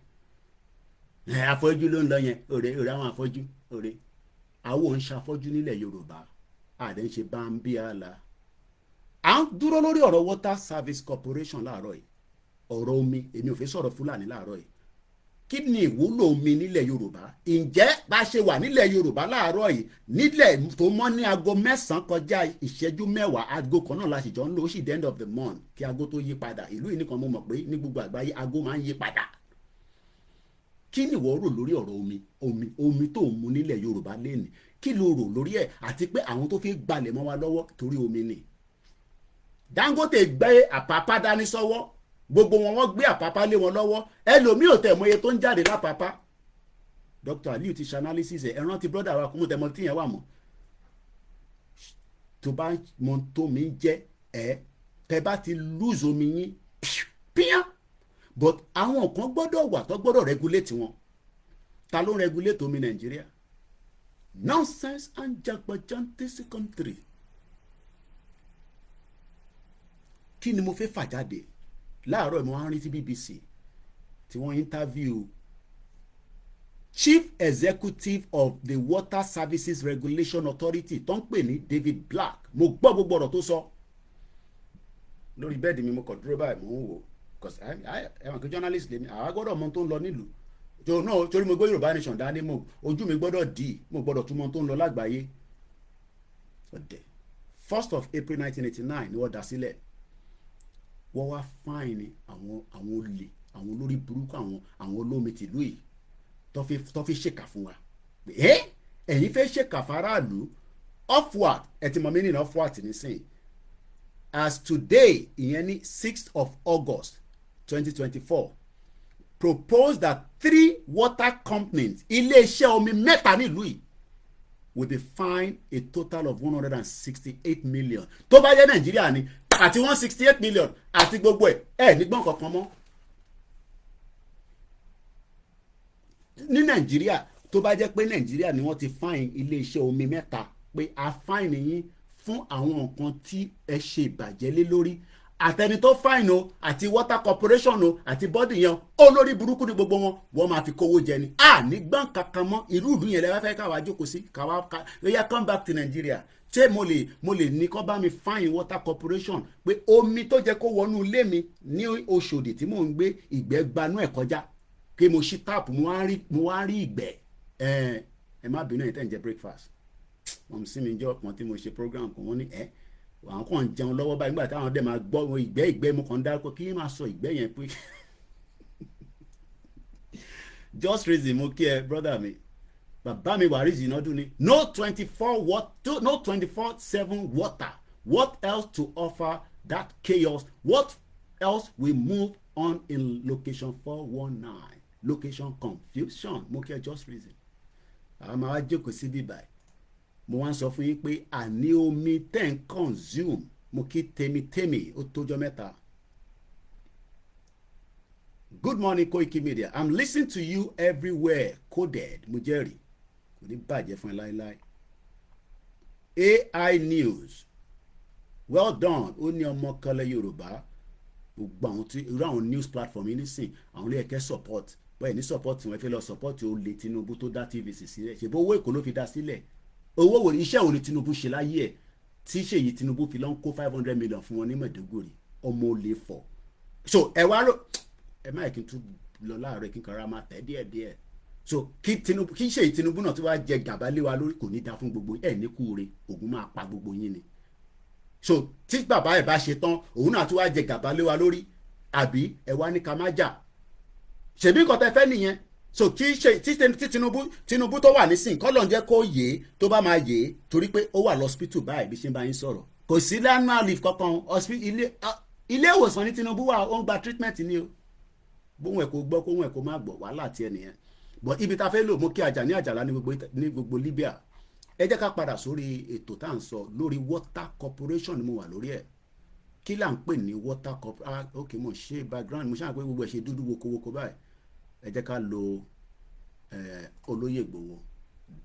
afọ́jú ló ń lọ yẹn òrè àwọn afọ́jú òrè àwọn ò ń ṣàfọ́jú nílẹ̀ Yorùbá àdé ń ṣe bá ń bí àlà à ń dúró lórí ọ̀rọ̀ Water Service Corporation láàárọ̀ yìí ọ̀rọ̀ omi èmi ò fi sọ̀rọ̀ Fúlàní láàárọ̀ yìí kí ni ìwúlò omi nílẹ̀ Yorùbá ǹjẹ́ bá ṣe wà nílẹ̀ Yorùbá láàárọ̀ yìí nílẹ̀ tó mọ́ ní aago 9 kọjá ìṣẹ́jú 10 aago kan náà la sì jọ ń lò ó sì the end of the month kí aago tó yí padà ìlú yìí nìkan mo mọ̀ pé ní gbogbo àgbáyé aago máa ń yí padà kí ni ìwọ rò lórí ọ̀rọ̀ omi tó ń mu nílẹ̀ Yorùbá lẹ́nu kí ló rò lórí ẹ̀ àti pé àwọn tó fi gbalẹ̀ mọ́ wa lọ́wọ́ torí omi ni Dangote gbé àpápá dání sọ́wọ́ gbogbo wọn gbé àpápá lé wọn lọ́wọ́ ẹlòmíì ò tẹ̀ mọ́ iye tó ń jáde lápápá Dr. Aliu ti ṣe analysis ẹ̀ rántí brother wa kún mọ́ tẹ̀mọ́ tíyẹn wà mọ́ tó bá mọ tó mi jẹ́ tẹ bá ti lose omi yín píyàn but àwọn kan gbọ́dọ̀ wà tó gbọ́dọ̀ regulate wọn ta ló ń regulate omi Nàìjíríà nonsense and jagbajantis country kí ni mo fẹ́ fà jáde láàárọ̀ mo wá rí sí BBC tí wọ́n interview Chief Executive of the Water Services Regulation Authority tó ń pè ní David Black mo gbọ́ gbogbo ọ̀rọ̀ tó sọ lórí bẹ́ẹ̀dì mi mo kàn dúró báyìí mo ń wò because ẹ̀wọ̀n kí journalist lèmi àwa gbọ́dọ̀ mọ tó ń lọ nílùú torí mo gbé Yorùbá Nation dání mo ojú mi gbọ́dọ̀ dì mo gbọ́dọ̀ tún mọ tó ń lọ lágbàáyé ọ̀dẹ̀ 1st of April 1989 ni wọ́n dá sílẹ̀ wọ́n wá fáìní àwọn olè àwọn olórí burúkú àwọn olómi tìlú yìí tó fi ṣèkà fún wa ẹ̀yin fẹ́ ṣèkà faraàlú upward ẹ ti mọ̀ mí nínú upward nísìnyí as today ìyẹn ní 6th of August 2024 proposed that 3 water companies iléeṣẹ́ omi mẹ́ta nílùú yìí will be fined a total of 168 million tó bá jẹ́ Nàìjíríà ni àti 168 million àti gbogbo ẹ̀ nígbọ́n kankan mọ́ ní Nàìjíríà tó bá jẹ́ pé Nàìjíríà ni wọ́n ti fáìn iléeṣẹ́ omi mẹ́ta pé a fáìn yín fún àwọn nǹkan tí ẹ ṣe ìbàjẹ́ lé lórí, àtẹni tó fáìn o àti water corporation o àti bọ́dì yẹn olórí burúkú ni gbogbo wọn, wọ́n máa fi kówó jẹ ni. ní gbọ́n kankan mọ́ irú ìlú yẹn lẹ́wọ́ fẹ́ káwa jókòó sí káwa come back to Nigeria. Ṣé mo lè ní kọ́ bá mi fáìn water corporation pé omi tó jẹ́ kó wọnú ilé mi ní Òṣòdì tí mò ń gbé ìgbẹ́ gbanú ẹ̀ kọjá pé mo ṣí táàpù mo wá rí ìgbẹ́. Ẹ má bínú ẹ̀ tẹ́ ń jẹ breakfast. Wọ́n sì mi jọ́ ọ̀pọ̀ tí mo ṣe program kan wọ́n ní àwọn kan jẹun lọ́wọ́ báyìí nígbà táwọn dẹ̀ máa gbọ́ ìgbẹ́ mo kàn dárúkọ kí máa sọ ìgbẹ́ yẹn pé just reason mo kí ẹ brother mi bàbá mi Wàrísì Ìnàdún ni no 24/7 water, what else to offer that chaos, what else we move on in location 419 location confusion. Mo kí ẹ just reason àwọn máa wá jókòó sí bíbáyìí mo wá ń sọ fún yín pé àní omi tẹ́ ń consume mo kí tèmi ó tójọ́ mẹ́ta. Good morning Koikimedia, I'm listening to you everywhere coded mo jẹ́rìí kò ní bàjẹ́ fún ẹ láéláé. AI News well done ó ní ọmọ kọlẹ̀ Yorùbá gbogbo àwọn tí irú àwọn news platform yìí nísìn àwọn ilé ẹ̀kẹ́ support bẹ́ẹ̀ ní support wọn fẹ́ lọ support ó lè Tinubu tó dá TVC sílẹ̀ ṣèbó owó Èkó ló fi dá sílẹ̀ owó wo iṣẹ́ wo ni Tinubu ṣe láyé ẹ̀ tí ṣèyí Tinubu fi lọ́n kó 500 million fún wọn ní Maiduguri ọmọ olè fọ̀. So ẹ wá rò ẹ má yẹ kí n tún lọ láàárọ̀ kí n kọ́ra máa tẹ̀ díẹ̀díẹ̀. So kí ṣèyí Tinubu náà tí wàá jẹ gàba lé wa lórí kò ní da fún gbogbo ẹ̀ ní kúure ògùn máa pa gbogbo yín ni. So tí bàbá ẹ̀ bá ṣe tán òun náà tí wàá jẹ gàba lé wa lórí àbí ẹ wá ní ká má jà ṣèbí nǹkan tẹ fẹ́ nìyẹn. So kí ṣe tí Tinubu tó wà nísìn kọ́ ló ń jẹ́ kó yé tó bá máa yé torí pé ó wà lọ́spítù báyìí bí ṣe ń bá yín sọ̀rọ̀ kò sí annual leave kankan ilé ìwòsàn ní Tinubu wà ó ń gba treatment ni o bóun ẹ̀ kò gbọ́ kóun ẹ̀ kò má gbọ́ wàhálà tiẹ̀ nìyẹn. But ibi tá a fẹ́ lò mú kí ajá ní àjàlá ní gbogbo Libya. Ẹ jẹ́ ká padà sórí ètò tá à ń sọ lórí water corporation ni mo wà lórí ẹ̀ kí là ń pè ní water corporation. Ok mo ṣe background mo ṣáà pé gbogbo ẹ̀ ṣe dúdú wokowoko báyìí. Ẹ jẹ́ ká lo olóyè Ìgbòho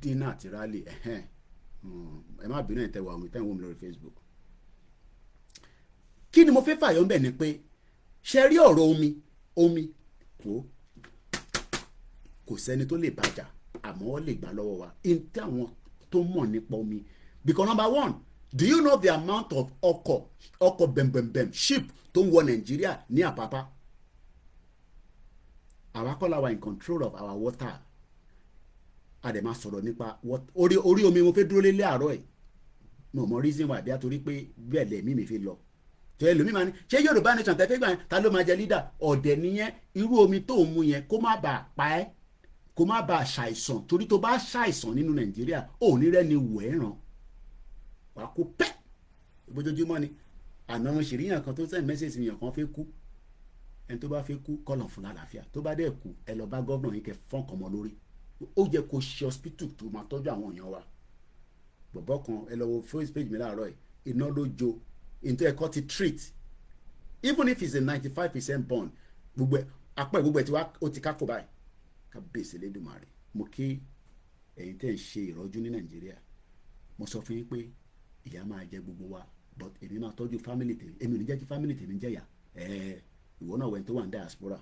dínà àti rally ẹ má bínú ẹ̀ tẹ́wọ̀ àwọn ìtẹ́wọ̀n mi lórí Facebook. Kí ni mo fẹ́ fàyọ́ ń bẹ̀ ni pé ṣe rí ọ̀rọ̀ omi kò sẹ́ni tó lè bàjá àmọ́ ó lè gbà lọ́wọ́ wa in tí àwọn tó mọ̀ nípa omi. Because number one, do you know the amount of ọkọ̀ bẹ̀m̀bẹ̀m̀bẹ̀m ship tó ń wọ Nàìjíríà ní Àpápá? Àwa kọ́ la wà in control of our water. A dẹ̀ máa sọ̀rọ̀ nípa orí omi mo fẹ́ dúró lé àárọ̀ ẹ̀ mo mọ reason why bí a torí pé bẹ́ẹ̀ lẹ̀ mi fi lọ. Tẹ́ ẹlòmíì máa ní ṣé Yorùbá nation tẹ́ fẹ́ gbà yẹn ta ló máa jẹ leader ọ̀dẹ̀ nìyẹn irú omi tó ń mu yẹn kó má bàa pa ẹ́ kó má bàa ṣàìsàn torí tó bá ṣàìsàn nínú Nàìjíríà ò ní rẹ́ni wò ẹ́ ràn wàá kó pẹ́ ìbójoojúmọ́ ni àná mo ṣèlérí yàn kan tó send message yàn kan fẹ́ kú ẹni tó bá fẹ́ kú kọ́lọ̀ fún lálàáfíà tó bá dẹ̀ kú ẹ lọ bá gọ́vnà yín kẹ́ fọ́n kàn mọ́ lórí ó yẹ kó ṣe hospital tó máa tọ́jú àwọn èèyàn wa. Bọ̀bọ́ kan ẹ lọ wo Facebook page mi láàárọ̀ ẹ̀ iná ló jó into ẹ̀kọ́ ti treat even if it's a 95% burn gbogbo apẹ́ gbogbo ẹ̀ tí ó ti kákò báyìí ká bèsè lédùmarè. Mo kí ẹ̀yin tẹ́ ń ṣe ìrọ́jú ní Nàìjíríà mo sọ fún yín pé ìyà máa jẹ gbogbo wa but èmi máa tọ́jú family tèmi èmi ò ní jẹ́ kí family tèmi jẹ̀yà ìwọ náà wẹ̀ tó wà ní diaspora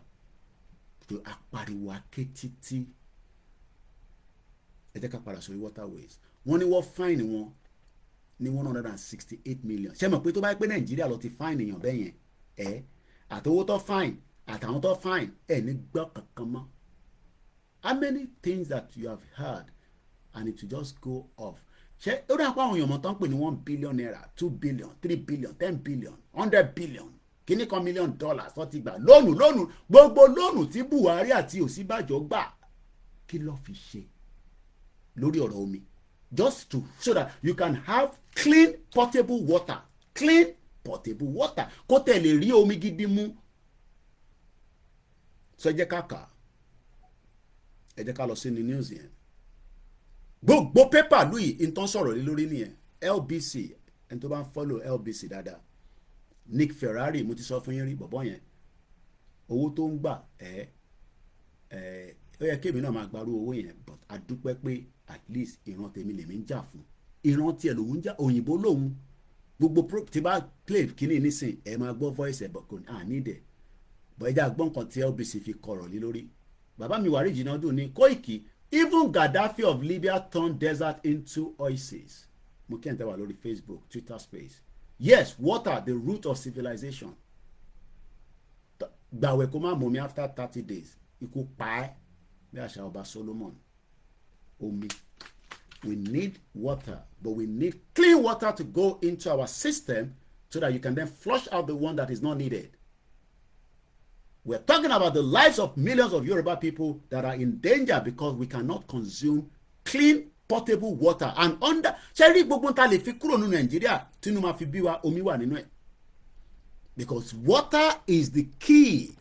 tó apariwo aké títí. Ẹ jẹ́ ká padà sórí waterways wọ́n ní wọ́n fine wọn ní 168 million. Ṣé mọ̀ pé tó bá pé Nàìjíríà lọ ti fine èèyàn bẹ́ẹ̀ yẹn àtowó tó fine àtàwọn tó fine ní gbọ́ kankan mọ́. How many things that you have heard and it will just go off. Ṣé ó dà pé àwọn èèyàn mọ̀ tán pè ní 1 billion naira 2 billion 3 billion 10 billion 100 billion kíní kan $1 million tó ti gbà lónù gbogbo lónù tí Buhari àti Ọ̀ṣínbàjò gbà kí ló fi ṣe lórí ọ̀rọ̀ omi just so that you can have clean portable water kó tẹ̀lé rí omi gidi mú. So ẹ jẹ́ ká kà ẹ jẹ́ ká lọ sí ní news yẹn gbogbo pépà lùyìí ìtàn sọ̀rọ̀ lé lórí nìyẹn. LBC ẹni tó bá ń follow LBC dáadáa Nick Ferrari mo ti sọ fún yín rí bọ̀bọ̀ yẹn owó tó ń gbà ó yẹ kémi náà máa gbarú owó yẹn but a dúpẹ́ pé at least ìran tèmi lèmi ń jà fún ìran tiẹ̀ lòun ń jà òyìnbó lòun gbogbo tí bá play kíní nísìn ẹ máa gbọ́ voice ẹ̀ bọ̀ kò ní àníìdẹ̀ bọ̀ ẹja gbọ́n kan tí LBC fi kọ̀rọ̀ lé lórí bàbá mi wàrí jìnnà dùn ní Koiki even Gaddafi of Libya turned desert into oasis mo kí ẹ̀ ń tẹ́wà lórí Facebook Twitter space yes water the root of civilization gbàwẹ̀ kó má mọ̀ mi after 30 days ikú pa ẹ́ bí àṣà ọba Solomon omi we need water but we need clean water to go into our system so that you can then flush out the one that is not needed. We're talking about the lives of millions of Yoruba people that are in danger because we cannot consume clean potable water and under ṣẹ́rí gbogbo ta lè fi kúrò ní Nàìjíríà tínú máa fi bí wa omi wà nínú ẹ̀ because water is the key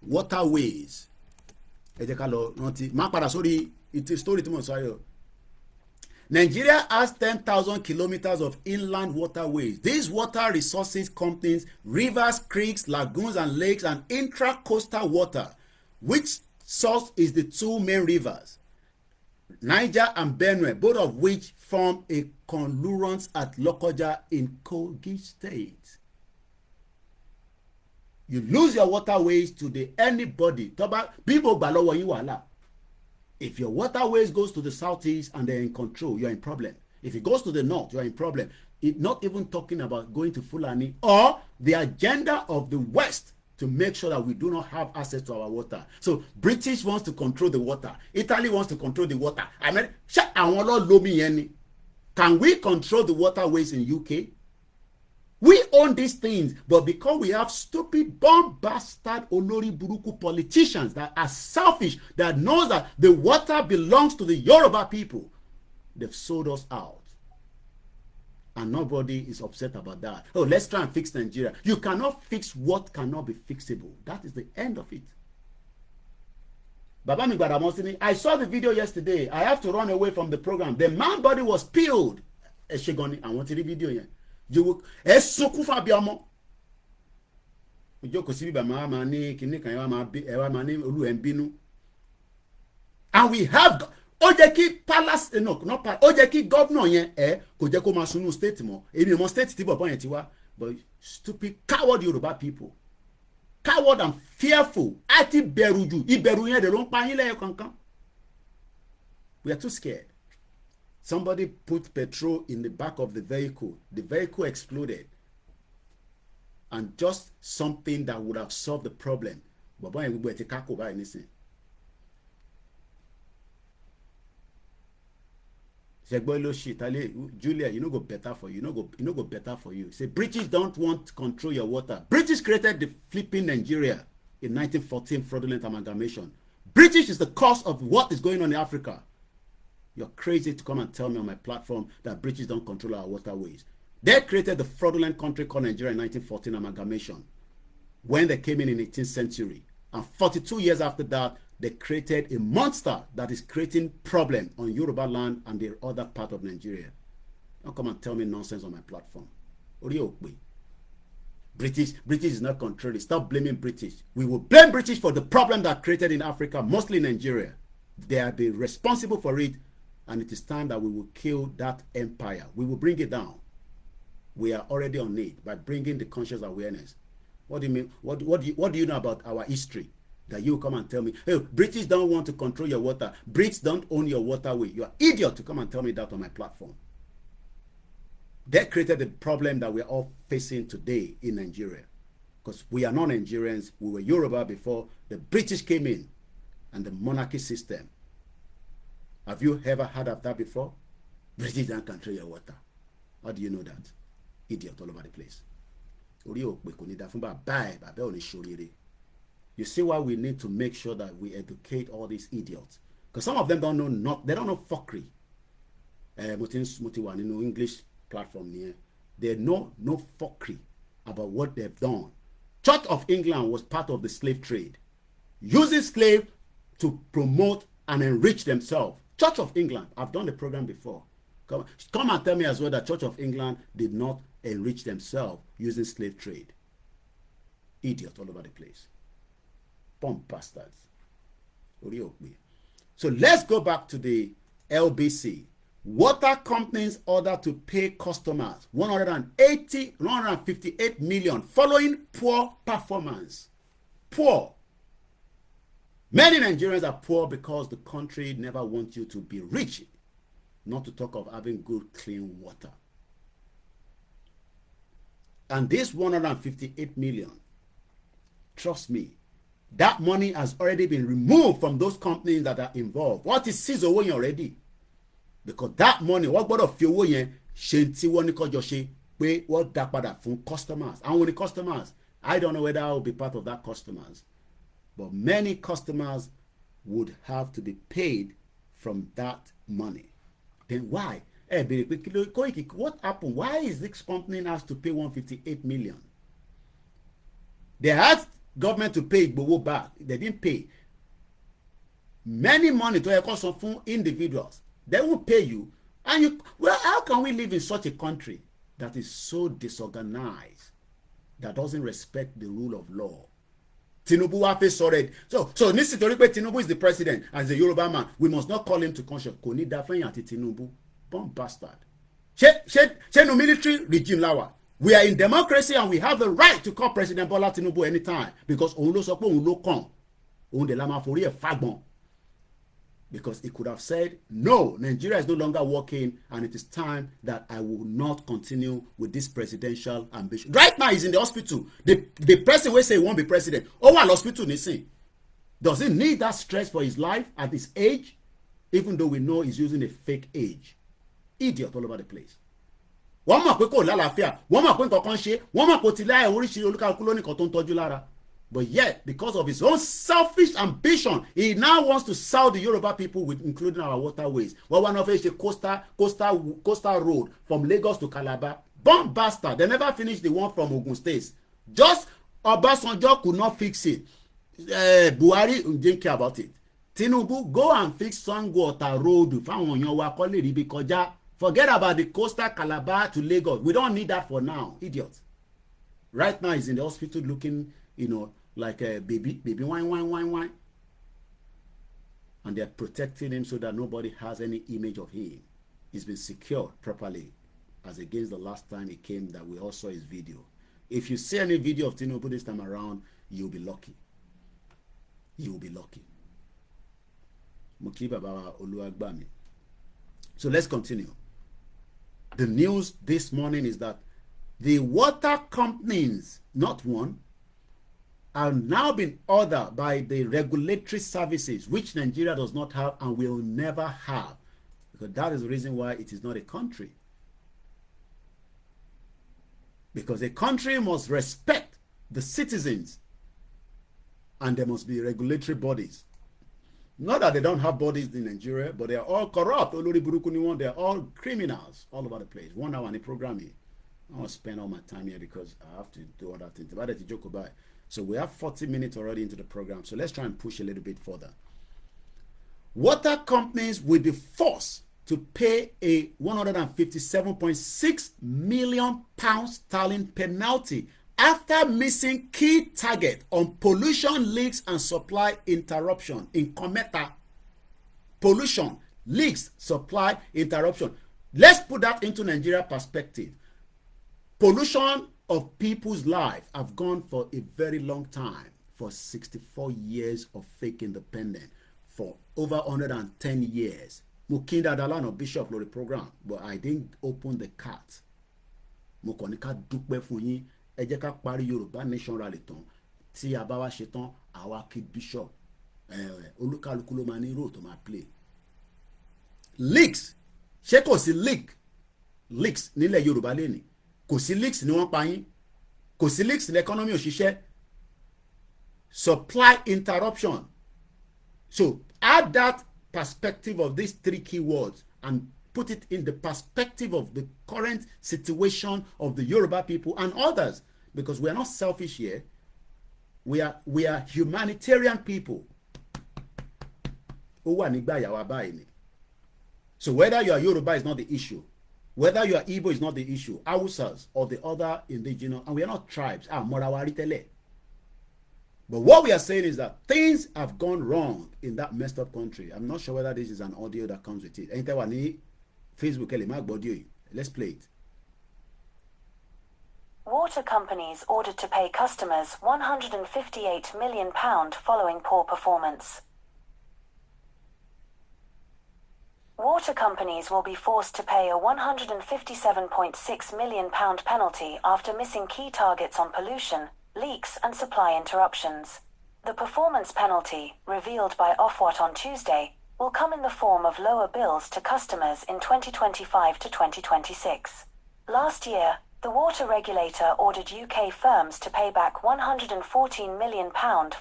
waterways ẹ jẹ́ ká lọ rántí máa padà sórí story tí mo sọ ayọ̀. Nigeria has 10,000 kilometers of inland waterways. These water resources contains rivers, creeks, lagoons, and lakes, and intra-coastal water, which source is the two main rivers, Niger and Benue, both of which form a confluence at Lokoja in Kogi State. You lose your waterways to the anybody. People gbà lọ́wọ́ yín wàhálà. If your waterways goes to the southeast and they're in control, you're in problem. If it goes to the north, you're in problem. It's not even talking about going to Fulani or the agenda of the West to make sure that we do not have access to our water. So British wants to control the water. Italy wants to control the water. Can we control the waterways in UK? We own these things, but because we have stupid, bomb bastard, olori buruku politicians that are selfish, that knows that the water belongs to the Yoruba people, they've sold us out. And nobody is upset about that. Oh, let's try and fix Nigeria. You cannot fix what cannot be fixable. That is the end of it. Baba mi Gbadamosini, I saw the video yesterday. I have to run away from the program. The man body was peeled. Eshegoni, I want to the video here. Ẹ sunkún fún abiyamọ ìjókòó síbí bàmá máa ní kíní kan ẹ wá máa ní olú ẹ̀ ń bínú and we have ó jẹ́ kí palace no not palace ó jẹ́ kí governor yẹn kò jẹ́ kó máa sunú state mọ́ èmi ò mọ state tí bọ̀bọ̀ yẹn ti wá but stupid coward Yoruba people coward and fearful àti bẹ̀rù jù ìbẹ̀rù yẹn dẹ̀ ló ń pa yín lẹ́yìn kankan we are too scared. Somebody put petrol in the back of the vehicle. The vehicle exploded. And just something that would have solved the problem. Bàbá yẹn gbogbo ẹ̀ ti kákò báyìí nísìn. Ṣẹ̀gbọ́n ló ṣì tálẹ̀ Julia, you no go better for you. You no go better for you. Say British don't want to control your water. British created the flipping Nigeria in 1914 fraudulent amalgamation. British is the cause of what is going on in Africa. You're crazy to come and tell me on my platform that British don't control our waterways. They created the fraudulent country called Nigeria in 1914 amalgamation when they came in the 18th century. And 42 years after that, they created a monster that is creating problem on Yoruba land and the other part of Nigeria. Don't come and tell me nonsense on my platform. British is not controlling. Stop blaming British. We will blame British for the problem that created in Africa, mostly Nigeria. They have been responsible for it. And it is time that we will kill that empire. We will bring it down. We are already on it by bringing the conscious awareness. What do you mean? What do you know about our history? That you come and tell me, hey, British don't want to control your water. Brits don't own your waterway. You are idiot to come and tell me that on my platform. They created the problem that we are all facing today in Nigeria. Because we are not Nigerians. We were Yoruba before the British came in and the monarchy system. Have you ever heard of that before? British don't control your water. How do you know that? Idiot all over the place. You see why we need to make sure that we educate all these idiots. Because some of them don't know they don't know fuckery. English platform here. They know no fuckery about what they've done. Church of England was part of the slave trade. Using slave to promote and enrich themselves. Church of England, I've done the program before. Come and tell me as well that Church of England did not enrich themselves using slave trade. Idiot all over the place. Bomb bastards. So let's go back to the LBC. Water companies order to pay customers 158 million following poor performance. Poor. Many Nigerians are poor because the country never wants you to be rich, not to talk of having good, clean water. And this 158 million, trust me, that money has already been removed from those companies that are involved. What is seized owó yẹn already? Because that money, what gbọ́dọ̀ fi owó yẹn ṣe tí wọ́n ní kọjọ ṣe pé wọ́n dá padà fún customers. And when the customers, I don't know whether I will be part of that customers, but many customers would have to be paid from that money. Then why? What happened? Why is this company has to pay 158 million? They asked government to pay Igbowo back. They didn't pay. Many money to cost from individuals. They won't pay you. And you, well, how can we live in such a country that is so disorganized, that doesn't respect the rule of law? Tinubu wa face already. So nítorí pé Tinubu is the president as a Yoruba man, we must not call him to conscience. Kò ní dá fẹ́yìn àti Tinubu. Bomb bastard. Ṣé no military regime lawa? We are in democracy and we have the right to call President Bola Tinubu anytime because òun ló sọ pé òun ló kàn. Òun dẹ̀ la máa forí ẹ̀ fagbọn. Because he could have said, no, Nigeria is no longer working and it is time that I will not continue with this presidential ambition. Right now, he's in the hospital. The person will say he won't be president. Oh, well, hospital, listen. Does he need that stress for his life at his age? Even though we know he's using a fake age. Idiot all over the place. Wọ́n mọ̀ pé kò lálàáfíà, wọ́n mọ̀ pé nǹkan kan ṣe, wọ́n mọ̀ pé ó ti láyé oríṣiríṣi olúkálukú ló ní nǹkan tó ń tọ́jú lára. But yet, because of his own selfish ambition, he now wants to sell the Yoruba people, with including our waterways. Well, one of it is a coastal road from Lagos to Calabar. Bomb bastard. They never finished the one from Ogun State. Just Obasanjo could not fix it. Buhari didn't care about it. Tinubu, go and fix Sangwater Road. Forget about the coastal Calabar to Lagos. We don't need that for now. Idiot. Right now, he's in the hospital looking, like a baby wine. And they're protecting him so that nobody has any image of him. He's been secured properly, as against the last time he came that we all saw his video. If you see any video of Tinubu this time around, you'll be lucky. You'll be lucky. So let's continue. The news this morning is that the water companies, not one, are now being ordered by the regulatory services, which Nigeria does not have and will never have. Because that is the reason why it is not a country. Because a country must respect the citizens and there must be regulatory bodies. Not that they don't have bodies in Nigeria, but they are all corrupt. They are all criminals all over the place. 1 hour in the program here. I want to spend all my time here because I have to do other things. So we have 40 minutes already into the program. So let's try and push a little bit further. Water companies will be forced to pay a £157.6 million sterling penalty after missing key target on pollution leaks and supply interruption in Kometa. Pollution, leaks, supply interruption. Let's put that into Nigeria perspective. Pollution of people's lives have gone for a very long time, for 64 years of fake independence, for over 110 years. Mukinda Dalano Bishop Lori program, but I didn't open the cat. Mokonika dúpẹ́ fún yín, ẹ jẹ́ ká parí Yorùbá nation rally tán, tí a bá wá ṣe tán, àwa kí Bishop olúkálùkù ló máa ní role tó máa play. Leaks, ṣé kò sí leaks nílẹ̀ Yorùbá lẹ́ni? Kò sí leaks ni wọ́n pa yín, kò sí leaks ní economy òṣìṣẹ́, supply interruption. So add that perspective of these three key words and put it in the perspective of the current situation of the Yoruba people and others, because we are not selfish here. We are humanitarian people. So whether you are Yoruba is not the issue. Whether you are Igbo is not the issue. Hausas or the other indigenous, and we are not tribes. But what we are saying is that things have gone wrong in that messed up country. I'm not sure whether this is an audio that comes with it. Anytime ní Facebook let's play it. Water companies ordered to pay customers £158 million following poor performance. Water companies will be forced to pay a £157.6 million penalty after missing key targets on pollution, leaks and supply interruptions. The performance penalty, revealed by Ofwat on Tuesday, will come in the form of lower bills to customers in 2025 to 2026. Last year, the water regulator ordered UK firms to pay back £114 million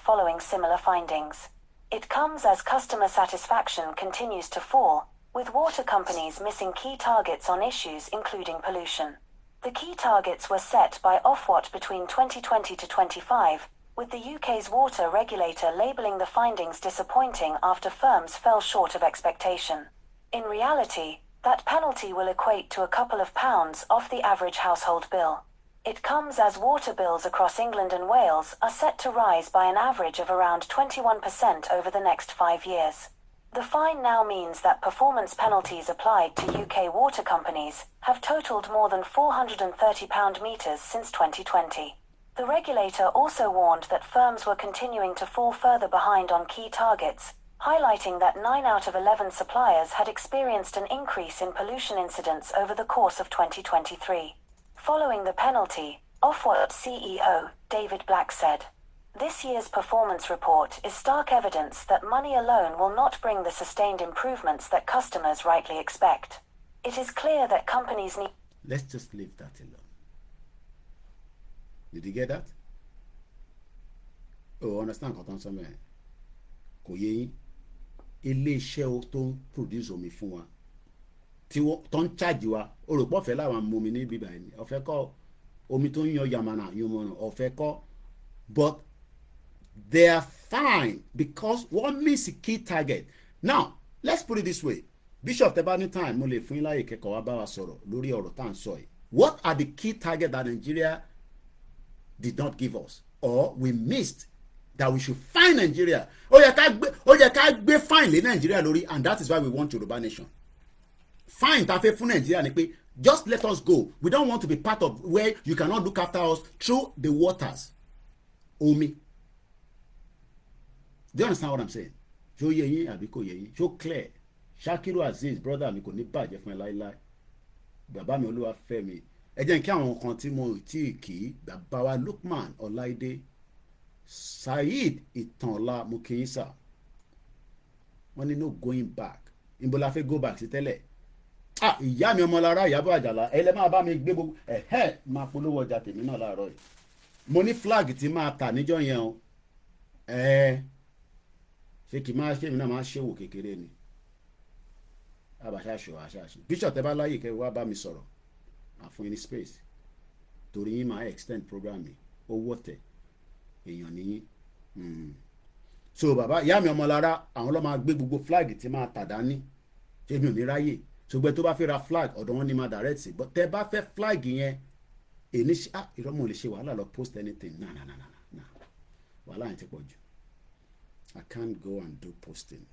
following similar findings. It comes as customer satisfaction continues to fall, with water companies missing key targets on issues including pollution. The key targets were set by Ofwat between 2020 to 25, with the UK's water regulator labelling the findings disappointing after firms fell short of expectation. In reality, that penalty will equate to a couple of pounds off the average household bill. It comes as water bills across England and Wales are set to rise by an average of around 21% over the next 5 years. The fine now means that performance penalties applied to UK water companies have totalled more than £430 meters since 2020. The regulator also warned that firms were continuing to fall further behind on key targets, highlighting that 9 out of 11 suppliers had experienced an increase in pollution incidents over the course of 2023. Following the penalty, Ofwat CEO David Black said, "This year's performance report is stark evidence that money alone will not bring the sustained improvements that customers rightly expect. It is clear that companies need..." Let's just leave that alone. Did you get that? Oh, understand what I'm saying? Kò yé yín. Ilé-iṣẹ́ tó ń produce omi fún wa tí wọ́n tó ń charge wa ó rò pọ̀ fẹ́ láwọn momi ní bíbá ẹni ọ̀fẹ́ kọ́ omi tó ń yan yamana yomọ̀nà ọ̀fẹ́ kọ́, but they are fine because one miss a key target. Now let's put it this way. Bishop tebani time mo lè fún yín láyè kẹ́kọ̀ọ́ wá bá wa sọ̀rọ̀ lórí ọ̀rọ̀ tá à ń sọ yìí. What are the key targets that Nigeria did not give us or we missed that we should find Nigeria? Ó yẹ ká gbé fine lé Nigeria lórí, and that is why we want Yoruba nation. Fine tá fẹ́ fún Nigeria ni pé just let us go. We don't want to be part of where you cannot look after us through the waters. Omi. Do you understand what I'm saying? Ṣó yé yín àbí kò yé yín? Ṣó clear? Shakiru Azeez brother mi kò ní bàjẹ́ fún ẹ láíláí. Bàbá mi Olúwafẹ́mi. Ẹ jẹ́ kí àwọn kan tí mo tí kì í bàbá wa Lukman Ọláìdé Saheed Ìtànlá Mukiyisa wọ́n ní no going back. Ìbò la fẹ́ go back sí tẹ́lẹ̀. Ìyá mi Ọmọlára Ìyábọ̀ Àjàlá ẹ lẹ́ máa bá mi gbé gbogbo máa polówó ọjà tèmi náà láàárọ̀ yìí. Mo ní flag tí máa tà níjọ́ yẹn o. Ṣé kì í máa ṣe mi náà máa ṣèwò kékeré ni. Àṣàṣe. Bishop tẹ́ bá láyè kẹ́ wá bá mi sọ̀rọ̀. Fún yín ní space torí yín máa extend program mi owó tẹ èèyàn ní so bàbá ìyá mi Ọmọlára àwọn ló máa gbé gbogbo flag tí máa tà dání ṣé mi ò ní ráyè ṣùgbọ́n tó bá fẹ́ ra flag ọ̀dọ̀ wọn ni máa direct sí but tẹ bá fẹ́ flag yẹn èyí ṣe ìrọ́mọ̀ lè ṣe wàhálà lọ post anything nah. Wàhálà yẹn ti pọ̀ jù. I can't go and do posting.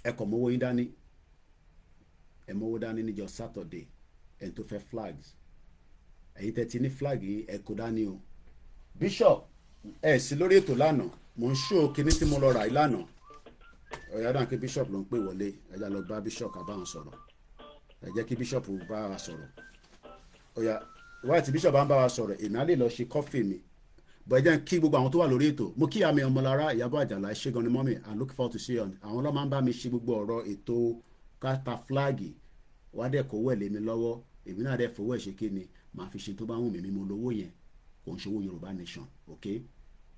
Ẹ kọ̀ mọ́wọ́ yín dání ẹ mọ́wọ́ dání níjọ́ Saturday ẹni tó fẹ́ flags ẹ̀yin tẹ́ ti ní flag yìí ẹ kó dání o. Bishop sí lórí ètò lánàá mo ń ṣó kinní tí mo lọ rà yìí lánàá ọ̀yá dáhùn kí Bishop ló ń pè wọlé ẹ já lọ bá Bishop ká bá wọn sọ̀rọ̀ ẹ jẹ́ kí Bishop bá wa sọ̀rọ̀ ọ̀yá wáyé tí Bishop bá ń bá wa sọ̀rọ̀ èmi á lè lọ ṣe kọ́fì mi bọ̀ ẹ jẹ́ kí gbogbo àwọn tó wà lórí ètò mo kí àmì Ọmọlára Ìyábọ̀ Àjàlá ṣé gan ni mọ́mì I look forward to see you àwọn ló máa ń bá mi ṣe gbogbo ọ̀rọ̀ ètò káta flag wá dẹ̀ kó wẹ̀ lé mi lọ́wọ́ èmi náà dẹ̀ fowó ẹ̀ ṣe kí ni màá fi ṣe tó bá wù mí mo lówó yẹn kò ń ṣòwò Yorùbá nation ok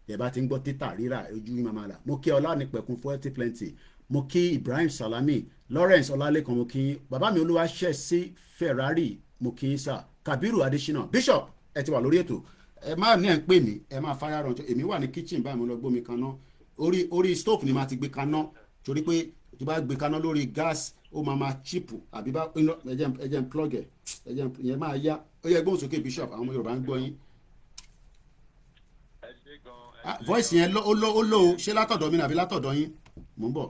ẹ bá ti ń gbọ́ títà rírà ojú yín máa là mo kí Ọlánìpẹ̀kun Forty Plenty mo kí Ibrahim Salami Lawrence Ọlálékan mo kí bàbá mi Olúwaṣẹ́ sí Ferrari mo kí sà Kabiru Adeshina Bishop ẹ ti wà lórí ètò ẹ má ní ẹ̀ ń pè mí ẹ máa fire run èmi wà ní kitchen báyìí mo lọ gbómi kaná orí stove ni màá ti gbé kaná torí pé tó bá gbé kaná lórí gas ó máa chip àbí bá ẹjẹ ń plug ẹ ìyẹn máa yá ó yẹ gbóhùn sókè Bishop àwọn ọmọ Yorùbá ń gbọ́ yín. ẹ ṣe gan Voice yẹn ó lò ṣé látọ̀dọ̀ mi nàbí látọ̀dọ̀ yín mò ń bọ̀.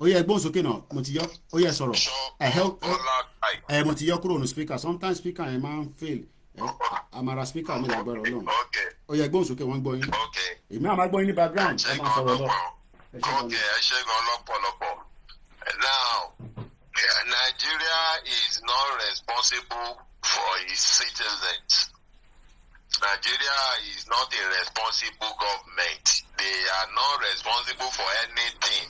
Ó yẹ ẹgbọ́n sókè náà mo ti yọ ó yẹ sọ̀rọ̀ mo ti yọ kúrò ní speaker sometimes speaker yẹn máa ń fail àmàrà speaker mi lágbára Ọlọ́run ó yẹ ẹgbọ́n sókè wọ́n gbọ́ yín èmi àmà gbọ́ yín ní background ẹ máa sọ̀rọ̀ lọ. ẹ ṣe gan lọ́pọ̀lọpọ̀. Now, Nigeria is not responsible for its citizens. Nigeria is not a responsible government. They are not responsible for anything.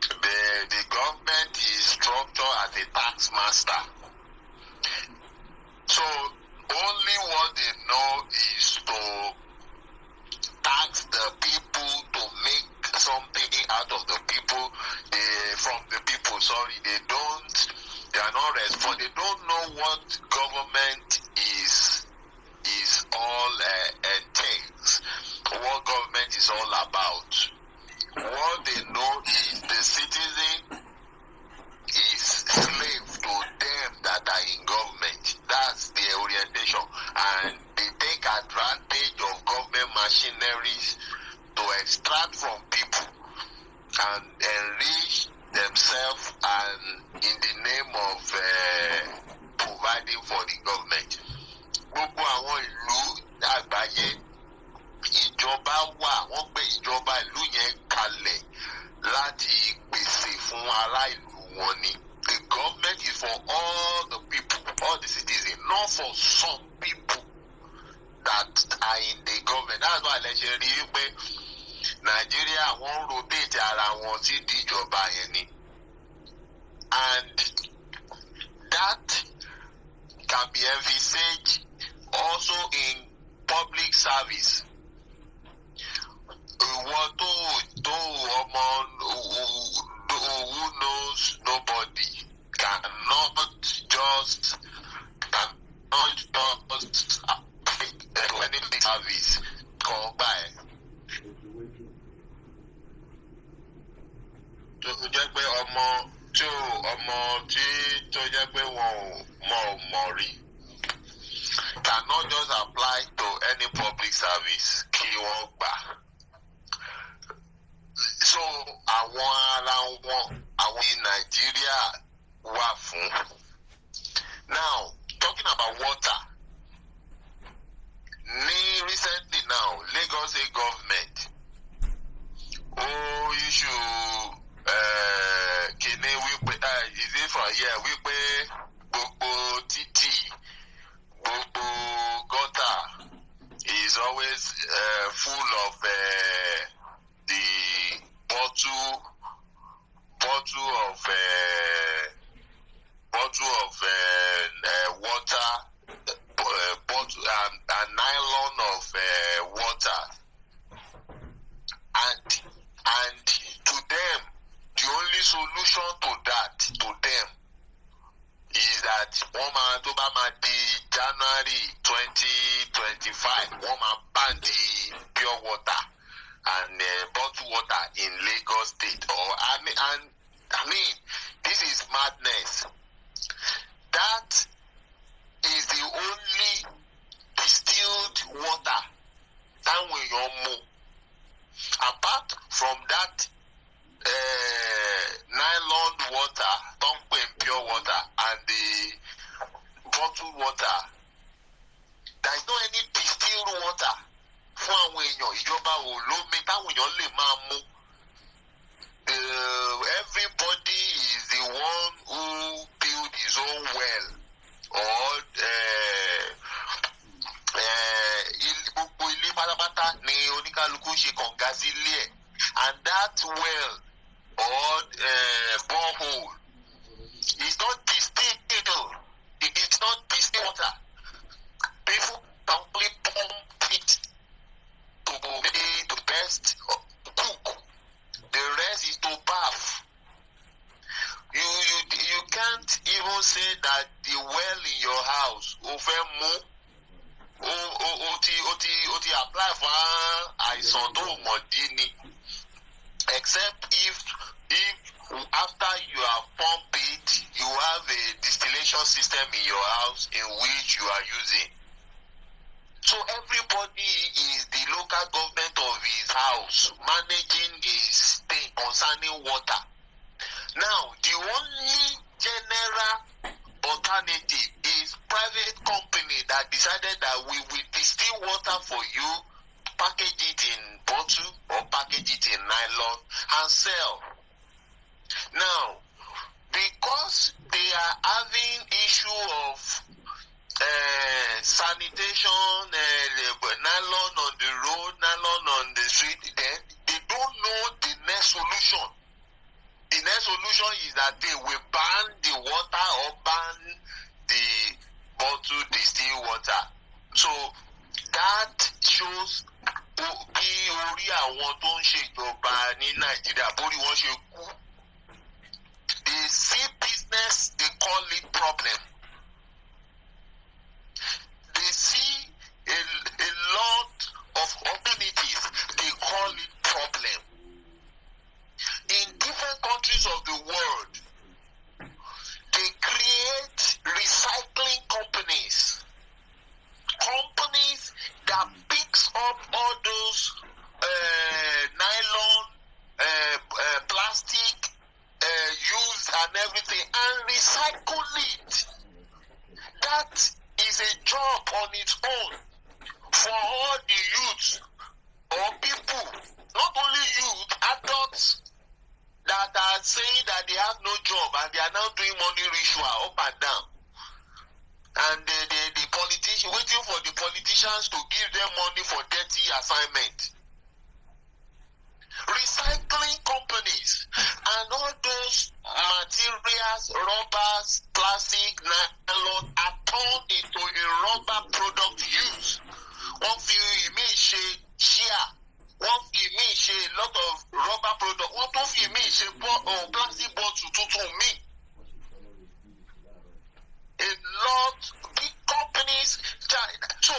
The government is structured as a tax master. So only what they know is to tax the people to make something out of the people, from the people. Sorry, they are not responsible. They don't know what government is all entails, what government is all about. What they know is the citizen is slave to them that are in government. That's their orientation. And they take advantage of government machineries to extract from people and enrich themselves and in the name of providing for the government. Gbogbo àwọn ìlú àgbáyé ìjọba wà wọ́n gbé ìjọba ìlú yẹn kalẹ̀ láti pèsè fún ará ìlú wọn ni. The government is for all the people, all the citizens, not for some people that are in the government. That's why let's rí pé Nigeria wọ́n rotate ara wọn sí ìjọba yẹn ni. And that can be envisaged also in public service. Ìwọ tó ọmọ who knows nobody cannot just any service kọ gbà ẹ. Tó jẹ́ pé ọmọ tí tó jẹ́ pé wọn ò mọ̀ rí cannot just apply to any public service kí wọ́n gbà. So àwọn ará wọn àwọn in Nigeria wà fún. Now talking about water, recently now Lagos State government issue kìíní wípé is it from here wípé gbogbo títì gbogbo gutter is always full of the bottle of water, bottle and nylon of water, and to them the only solution to them is that wọ́n máa tó bá máa di January 2025 wọ́n máa ban the pure water and bottled water in Lagos State. I mean, this is madness. That is the only distilled water táwọn èèyàn mu. Apart from that nylon water, tó ń pè pure water, and the bottled water, there is no any distilled water fún àwọn èèyàn. Ìjọba ò lómi táwọn èèyàn lè máa mu. Everybody is the one who build his own well or gbogbo ilé pátápátá ni oníkálukú ṣe kànga sílé ẹ̀, and that well or borehole is not distilled. It is not distilled water. People can only pump it to make the best cook. The rest is to bath. You can't even say that the well in your house o ti apply for àìsàn tó mọ̀ dín ni, except if after you have pumped it you have a distillation system in your house in which you are using. So everybody is the local government of his house managing his thing concerning water. Now, the only general alternative is private company that decided that we will distill water for you, package it in bottle or package it in nylon and sell. Now, because they are having issue of sanitation, nylon on the road, nylon on the street, then they don't know the next solution. The next solution is that they will ban the water or ban the bottle distilled water. So that shows bí orí àwọn tó ń ṣèjọba ní Nàìjíríà bórí wọn ṣe kú. They see business, they call it problem. They see a lot of opportunities, they call it problem. In different countries of the world, they create recycling companies. Companies that picks up all those nylon, plastic, used and everything and recycle it. That is a job on its own for all the youth or people, not only youth, adults that are saying that they have no job and they are now doing money ritual up and down. And the politicians, waiting for the politicians to give them money for dirty assignment. Recycling companies and all those materials, rubbers, plastic, nylon are turned into a rubber product use. One few shade shear, one few shade a lot of rubber product, one two few shade plastic bottle to me. A lot big companies. So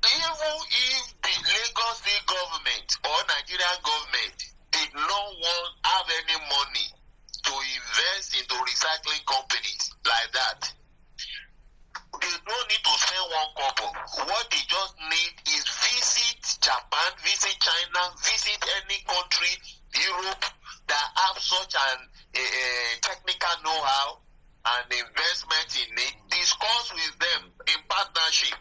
even if the Lagos state government or Nigerian government did not have any money to invest into recycling companies like that, they don't need to spend one kobo. What they just need is visit Japan, visit China, visit any country, Europe, that have such an technical know-how and investment in it. Discuss with them in partnership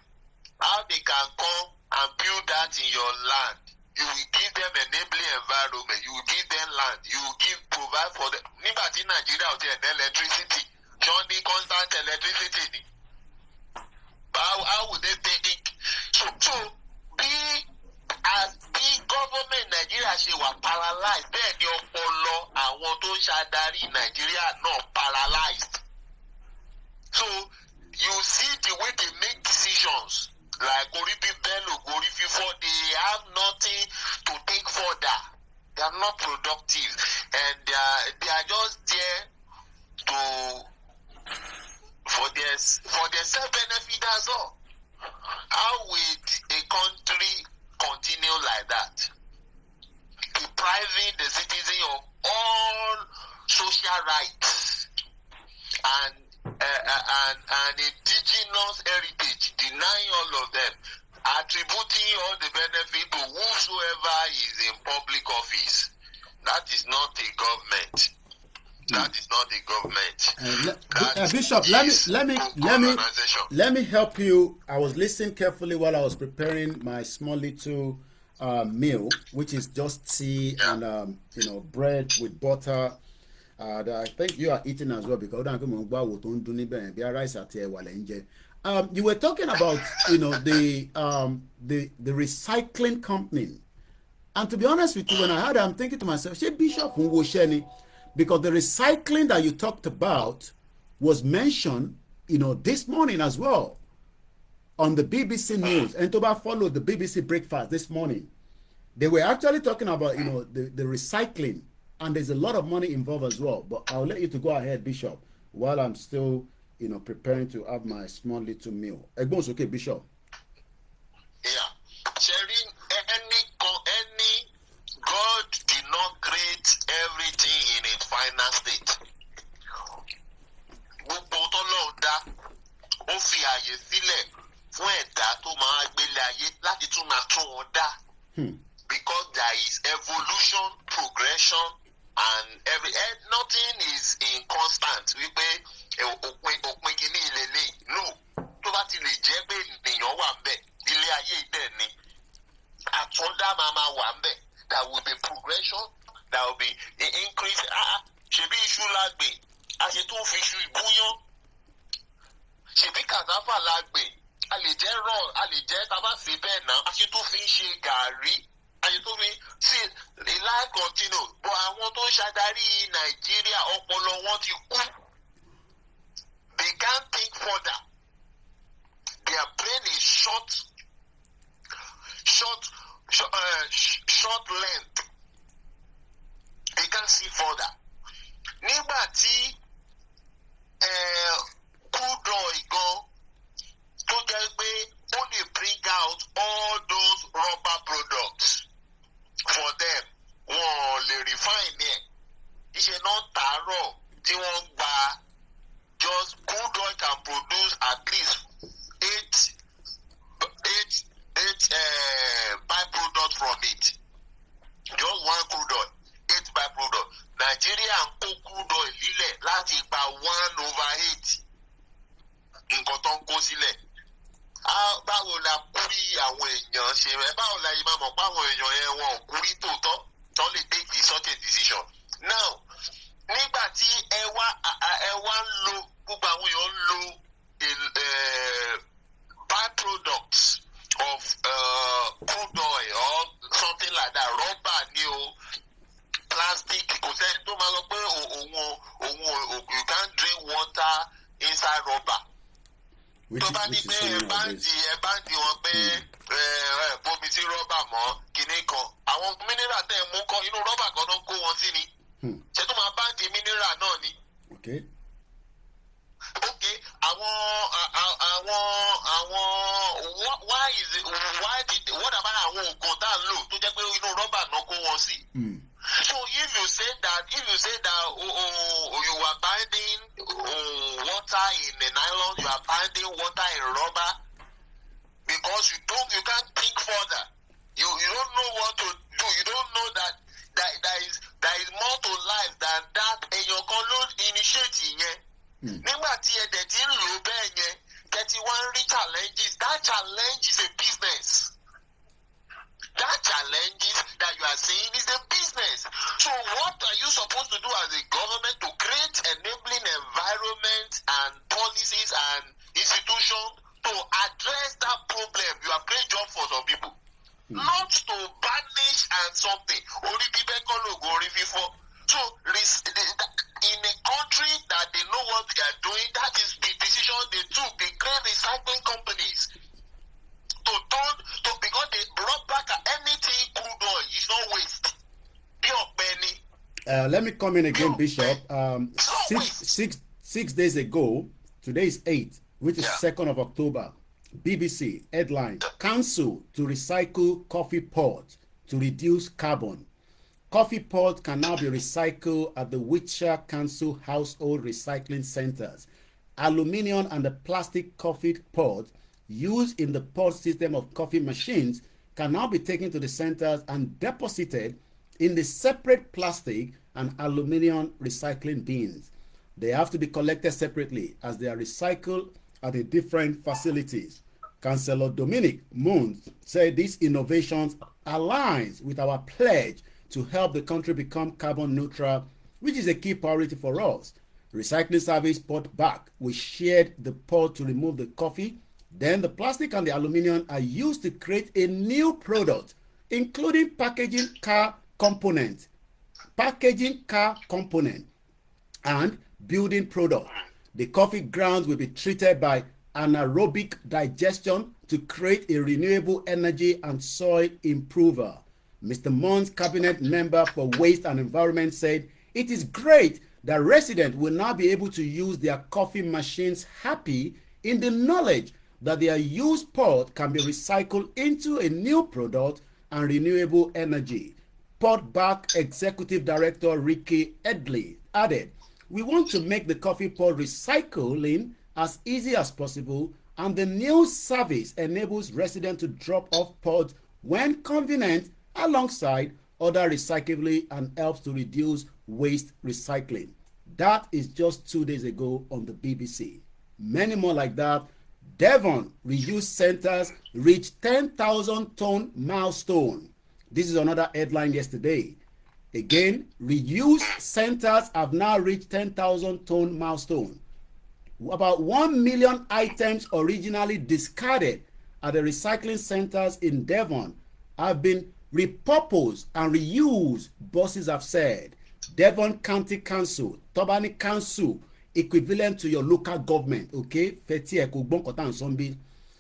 how they can come and build that in your land. You will give them enabling environment. You will give them land. You will provide for them. Nígbà tí Nigeria ò tiẹ̀ ní electricity, Johnny constant electricity. How would they think? So as big government Nigeria ṣe wà paralyzed, bẹ́ẹ̀ ni ọpọlọ àwọn tó ń ṣàdarí Nigeria náà paralyzed. So you see the way they make decisions. Like Oribi Bello, Orififo, they have nothing to take further. They are not productive, and they are just there for their self-benefit as well. How will a country continue like that? Depriving the citizen of all social rights and indigenous heritage, denying all of them, attributing all the benefit to whosoever is in public office. That is not a government. That is not a government. Bishop, let me help you. I was listening carefully while I was preparing my small little meal, which is just tea and bread with butter. I think you are eating as well because you were talking about the recycling company, and to be honest with you, when I heard it, I'm thinking to myself, Bishop, because the recycling that you talked about was mentioned this morning as well on the BBC News, and Toba followed the BBC Breakfast this morning. They were actually talking about the recycling. And there's a lot of money involved as well. But I'll let you to go ahead, Bishop, while I'm still, preparing to have my small little meal. Egbon's okay, Bishop. Yeah. Sharing any God did not create everything in its final state. Gbogbo tọ́lọ́run dá, ó fi àyè sílẹ̀ fún ẹ̀dá tó máa gbé because there is evolution, progression, and nothing is in constant. We pay no. To bá ti lè jẹ́ pé ènìyàn wà ńbẹ̀, ilé ayé ìdẹ̀ ni. Àtúndá máa wà ńbẹ̀. There will be progression. There will be an increase. Ṣebí iṣu lágbè, a ṣe tún fi iṣu ìgúnyán. Ṣebí cassava lágbè, a lè jẹ́ raw, a lè jẹ́ tá bá sè bẹ́ẹ̀ náà, a ṣe tún fi ń ṣe gàrí. A ṣe tún fi sí the life continue. But àwọn tó ń ṣàdarí Nàìjíríà ọpọlọ wọn ti kú. They can't think further. Their brain is short length. They can't see further. Nígbà tí crude oil gan tó jẹ́ pé ó lè bring out all those rubber products for them, wọ́n lè refine ẹ̀. Iṣẹ́ náà tààrọ̀ tí wọ́n gba just crude oil can produce at least eight byproducts from it. Just one crude oil, 8 byproducts. Nigeria ń kó crude oil lílẹ̀ láti gba 1/8 nǹkan tó ń kó sílẹ̀. Báwo la kúrí àwọn èèyàn ṣe rẹ̀? Báwo la yìí máa mọ̀ pé àwọn èèyàn yẹn wọn ò kúrí tòótọ́ tó lè take such a decision? Now, nígbà tí ẹ wá ń lo gbogbo àwọn èèyàn ń lo byproducts of crude oil or something like that, rubber ni o, plastic, kò sẹ́ni tó máa sọ pé you can't drink water inside rubber. Tó bá ní pé ẹ báǹdì wọn pé bomi sí rọ́bà mọ́ kinní kan, àwọn mineral tẹ̀ mú kọ́ inú rọ́bà kan náà kó wọn sí ni. Ṣé tó máa báǹdì mineral náà ni? Okay, what about àwọn oògùn tá a lò tó jẹ́ pé inú rọ́bà náà kó wọn sí? So if you say that you are binding water in a nylon, you are binding water in rubber because you can't think further. You don't know what to do. You don't know that there is more to life than that. Èèyàn kan ló initiate yẹn. Nígbà tí ẹ̀dẹ̀ tí ń lò bẹ́ẹ̀ yẹn, 31 challenges. That challenge is a business. That challenges that you are seeing is a business. So what are you supposed to do as a government to create enabling environment and policies and institutions to address that problem? You have created job for some people. Not to banish and something. Orí bíbẹ́ kọ́ lóògùn orí fífọ́. So in a country that they know what they are doing, that is the decision they took. They create recycling companies because they brought back anything crude oil. It's not waste. Let me come in again, Bishop. 6 days ago, today is 8, which is 2nd of October. BBC headline: Council to recycle coffee pods to reduce carbon. Coffee pods can now be recycled at the Wiltshire Council household recycling centers. Aluminium and the plastic coffee pods used in the pod system of coffee machines can now be taken to the centers and deposited in the separate plastic and aluminium recycling bins. They have to be collected separately as they are recycled at the different facilities. Councillor Dominic Moons said these innovations aligns with our pledge to help the country become carbon neutral, which is a key priority for us. Recycling service pod back. We shared the pod to remove the coffee. Then the plastic and the aluminium are used to create a new product, including packaging car component, and building product. The coffee grounds will be treated by anaerobic digestion to create a renewable energy and soil improver. Mr. Mons, cabinet member for Waste and Environment, said it is great that residents will now be able to use their coffee machines happy in the knowledge that their used pod can be recycled into a new product and renewable energy. Podback Executive Director Ricky Edley added, "We want to make the coffee pod recycling as easy as possible, and the new service enables residents to drop off pods when convenient alongside other recyclable and helps to reduce waste recycling. That is just 2 days ago on the BBC. Many more like that. Devon reuse centers reached 10,000 ton milestone. This is another headline yesterday. Again, reuse centers have now reached 10,000 ton milestone. About 1 million items originally discarded at the recycling centers in Devon have been repurposed and reused, bosses have said. Devon County Council, Tobani Council, equivalent to your local government, okay,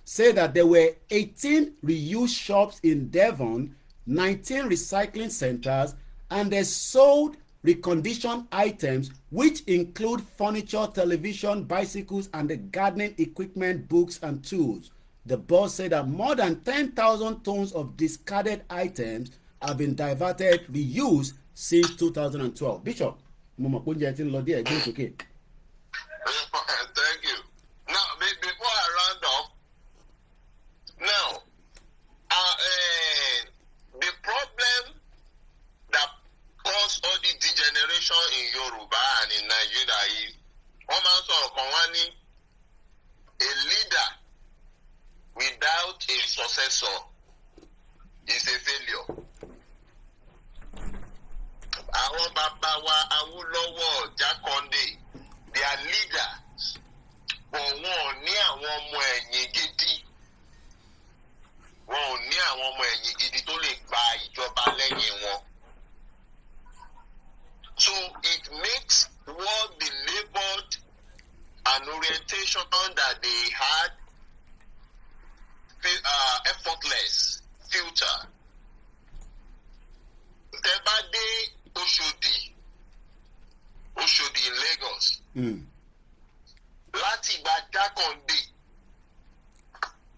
say that there were 18 reuse shops in Devon, 19 recycling centers, and they sold reconditioned items which include furniture, television, bicycles, and the gardening equipment, books, and tools. The boss said that more than 10,000 tons of discarded items have been diverted, reused since 2012. Bishop, okay. Thank you. Now, before I round off, now, the problem that caused all the degeneration in Yoruba and in Nigeria is, a leader without a successor is a failure. Àwọn bàbá wa Awólọ́wọ̀, Jákàndé, they are leaders, but wọn ò ní àwọn ọmọ ẹ̀yìn gidi. Wọn ò ní àwọn ọmọ ẹ̀yìn gidi tó lè gba ìjọba lẹ́yìn wọn. So it makes what the labored and orientation that they had effortless, future. Tẹ́bádé Oshodi in Lagos. Láti ìgbà Jákàndé,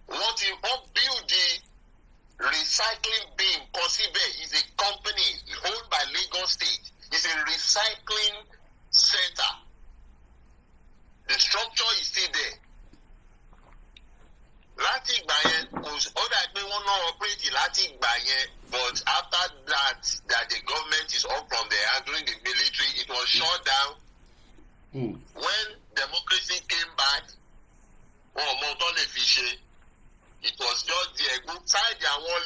wọ́n build the recycling bin kan síbẹ̀ is a company owned by Lagos State. It's a recycling center. The structure is still there. Láti ìgbà yẹn, ó dà pé wọ́n náà operate láti ìgbà yẹn, but after that the government is up from there, and during the military, it was shut down. When democracy came back, it was just there. Good side àwọn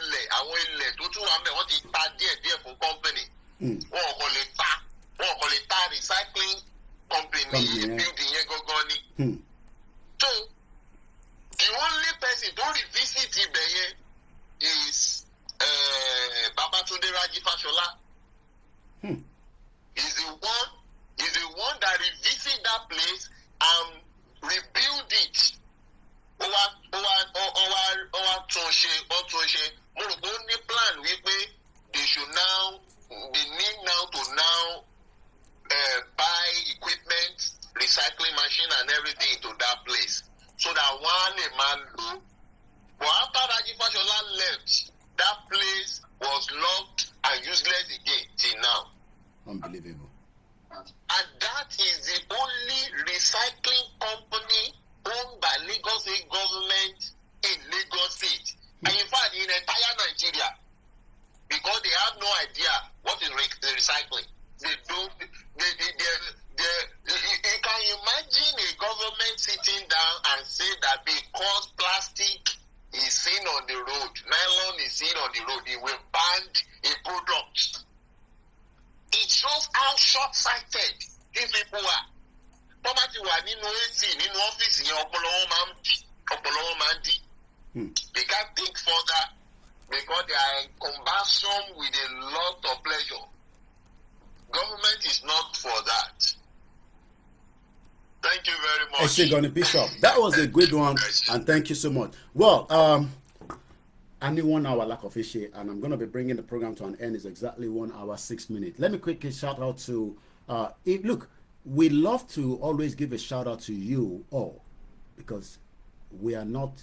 ilẹ̀ tó tún wà mẹ́, wọ́n ti ta díẹ̀ fún company. Wọ́n kò lè ta recycling company building yẹn gangan ni. So, the only person to revisit ibẹ̀ yẹn is Babatunde Raji Fashola. He's the one that revisit that place and rebuild it. Owa Tonshe. Mo rò pé ó ní plan wípé they need now to buy equipment, recycling machine and everything into that place, so that one a man do. But after Raji Fashola left, that place was locked and useless again till now. Unbelievable. And that is the only recycling company owned by Lagos State government in Lagos State. And in fact, in entire Nigeria, because they have no idea what is recycling. They don't. You can imagine a government sitting down and say that because plastic is seen on the road, nylon is seen on the road, it will ban a product. It shows how short-sighted these people are. Poverty wà nínú AC, nínú ọ́fíìsì yẹn ọpọlọ wọn máa ń dí. They can't think further because they are in combustion with a lot of pleasure. Government is not for that. Thank you very much. Eshegoni Bishop, that was a good one, and thank you so much. Well, I need 1 hour lack of issue, and I'm going to be bringing the program to an end. It's exactly 1 hour 6 minutes. Let me quickly shout out to look, we love to always give a shout out to you all because we are not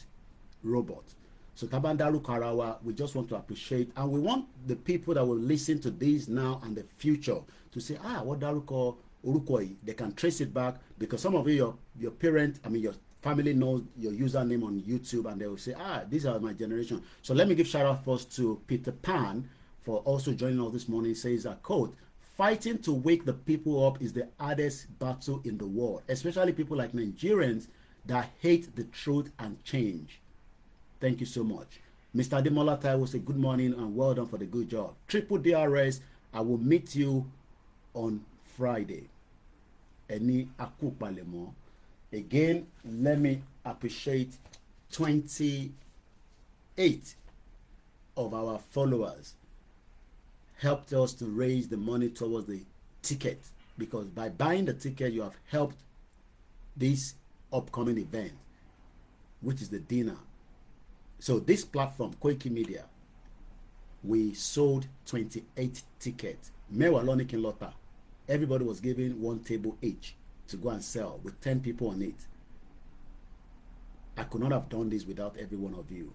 robots. So Tabandaru Karawa, we just want to appreciate, and we want the people that will listen to this now and the future to say, what Daruko Urukoi, they can trace it back, because some of you, your parents, I mean, your family knows your username on YouTube, and they will say, these are my generation. So let me give shout out first to Peter Pan for also joining us this morning. He says a quote, fighting to wake the people up is the hardest battle in the world, especially people like Nigerians that hate the truth and change. Thank you so much. Mr. Ademola Tai will say good morning and well done for the good job. Triple DRS, I will meet you on Friday. Eni akupalemo. Again, let me appreciate 28 of our followers helped us to raise the money towards the ticket, because by buying the ticket you have helped this upcoming event, which is the dinner. So this platform, Koikimedia, we sold 28 tickets. Mewa Lonikin Lota. Everybody was given one table each to go and sell with 10 people on it. I could not have done this without every one of you.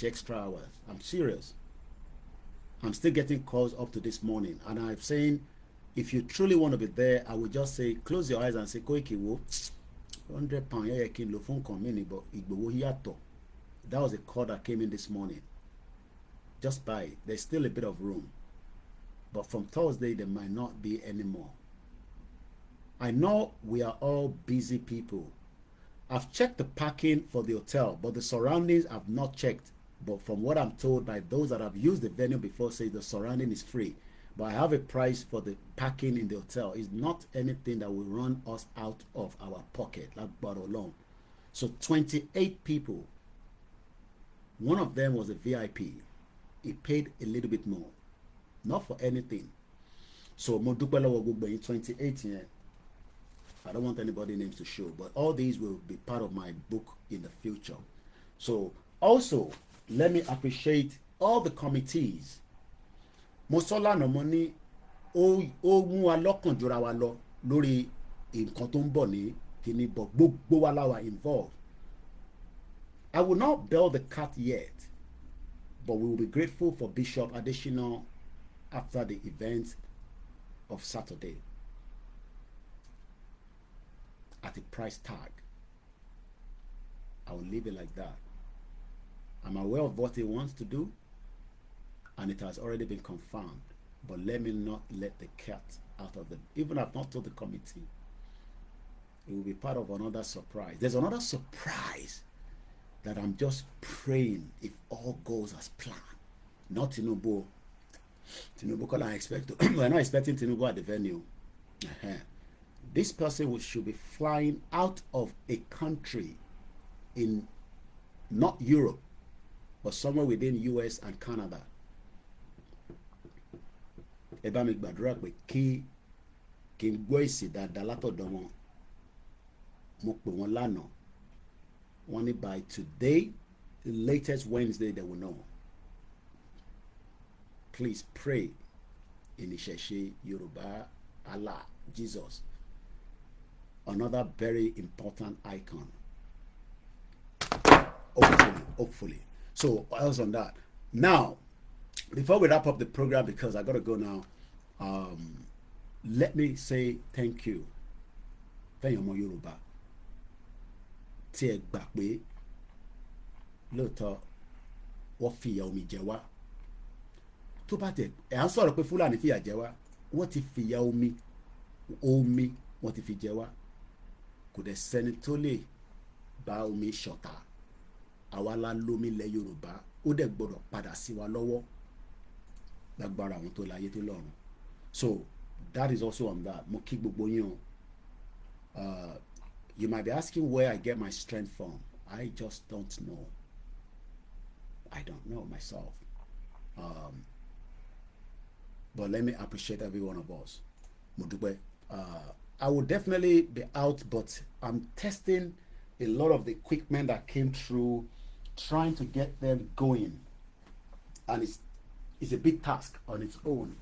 Extra hours. I'm serious. I'm still getting calls up to this morning, and I'm saying, if you truly want to be there, I would just say, close your eyes and say, Koiki wo, £100 but that was a call that came in this morning. Just buy it. There's still a bit of room, but from Thursday there might not be any more. I know we are all busy people. I've checked the parking for the hotel, but the surroundings I've not checked. But from what I'm told by those that have used the venue before, say the surrounding is free. But I have a price for the parking in the hotel. It's not anything that will run us out of our pocket, like bottle alone. So 28 people. One of them was a VIP. He paid a little bit more, not for anything. So mo dúpẹ́ lọ́wọ́ gbogbo yín 28 yẹn. I don't want anybody's names to show, but all these will be part of my book in the future. So also, let me appreciate all the committees. Mosola no money ó mú wa lọ́kàn jura wa lọ lórí nǹkan tó ń bọ̀ ní kíní, bọ̀ gbogbo wa la wà involved. I will not bail the cat yet, but we will be grateful for Bishop Adeshina after the event of Saturday at a price tag. I will leave it like that. I'm aware of what he wants to do, and it has already been confirmed. But let me not let the cat out of the... Even I've not told the committee. It will be part of another surprise. There's another surprise that I'm just praying if all goes as planned. Not Tinubu. Tinubu, because I expect to... We're not expecting Tinubu at the venue. This person should be flying out of a country in not Europe, but somewhere within US and Canada. Ẹ bá mi gbàdúrà pé kí n gbọ́ èsì dáadáa látọ̀dọ̀ wọn. Mo pè wọ́n lánàá. Wọ́n ní by today, the latest Wednesday, they will know. Please pray in Ìṣẹ̀ṣe, Yoruba, Allah, Jesus. Another very important icon. Hopefully. So else on that. Now, before we wrap up the program, because I gotta go now, let me say thank you. Fẹ́yìn ọmọ Yorùbá tí ẹ gbà pé lóòótọ́ wọ́n fìyà omi jẹ wá. Tó bá tẹ̀ ẹ̀ à ń sọ̀rọ̀ pé Fúlàní fìyà jẹ wá, wọ́n ti fìyà omi wọ́n ti fi jẹ wá. Kò dẹ̀ sẹ́ni tó lè bá omi ṣọ̀tá. Àwa la lómi ilẹ̀ Yorùbá, ó dẹ̀ gbọ́dọ̀ padà sí wa lọ́wọ́ lágbára àwọn tó láyé tó lọ́run. So that is also on that. Mo kí gbogbo yín o. You might be asking where I get my strength from. I just don't know. I don't know myself. But let me appreciate every one of us. Mo dúpẹ́. I will definitely be out, but I'm testing a lot of the equipment that came through, trying to get them going. And it's a big task on its own,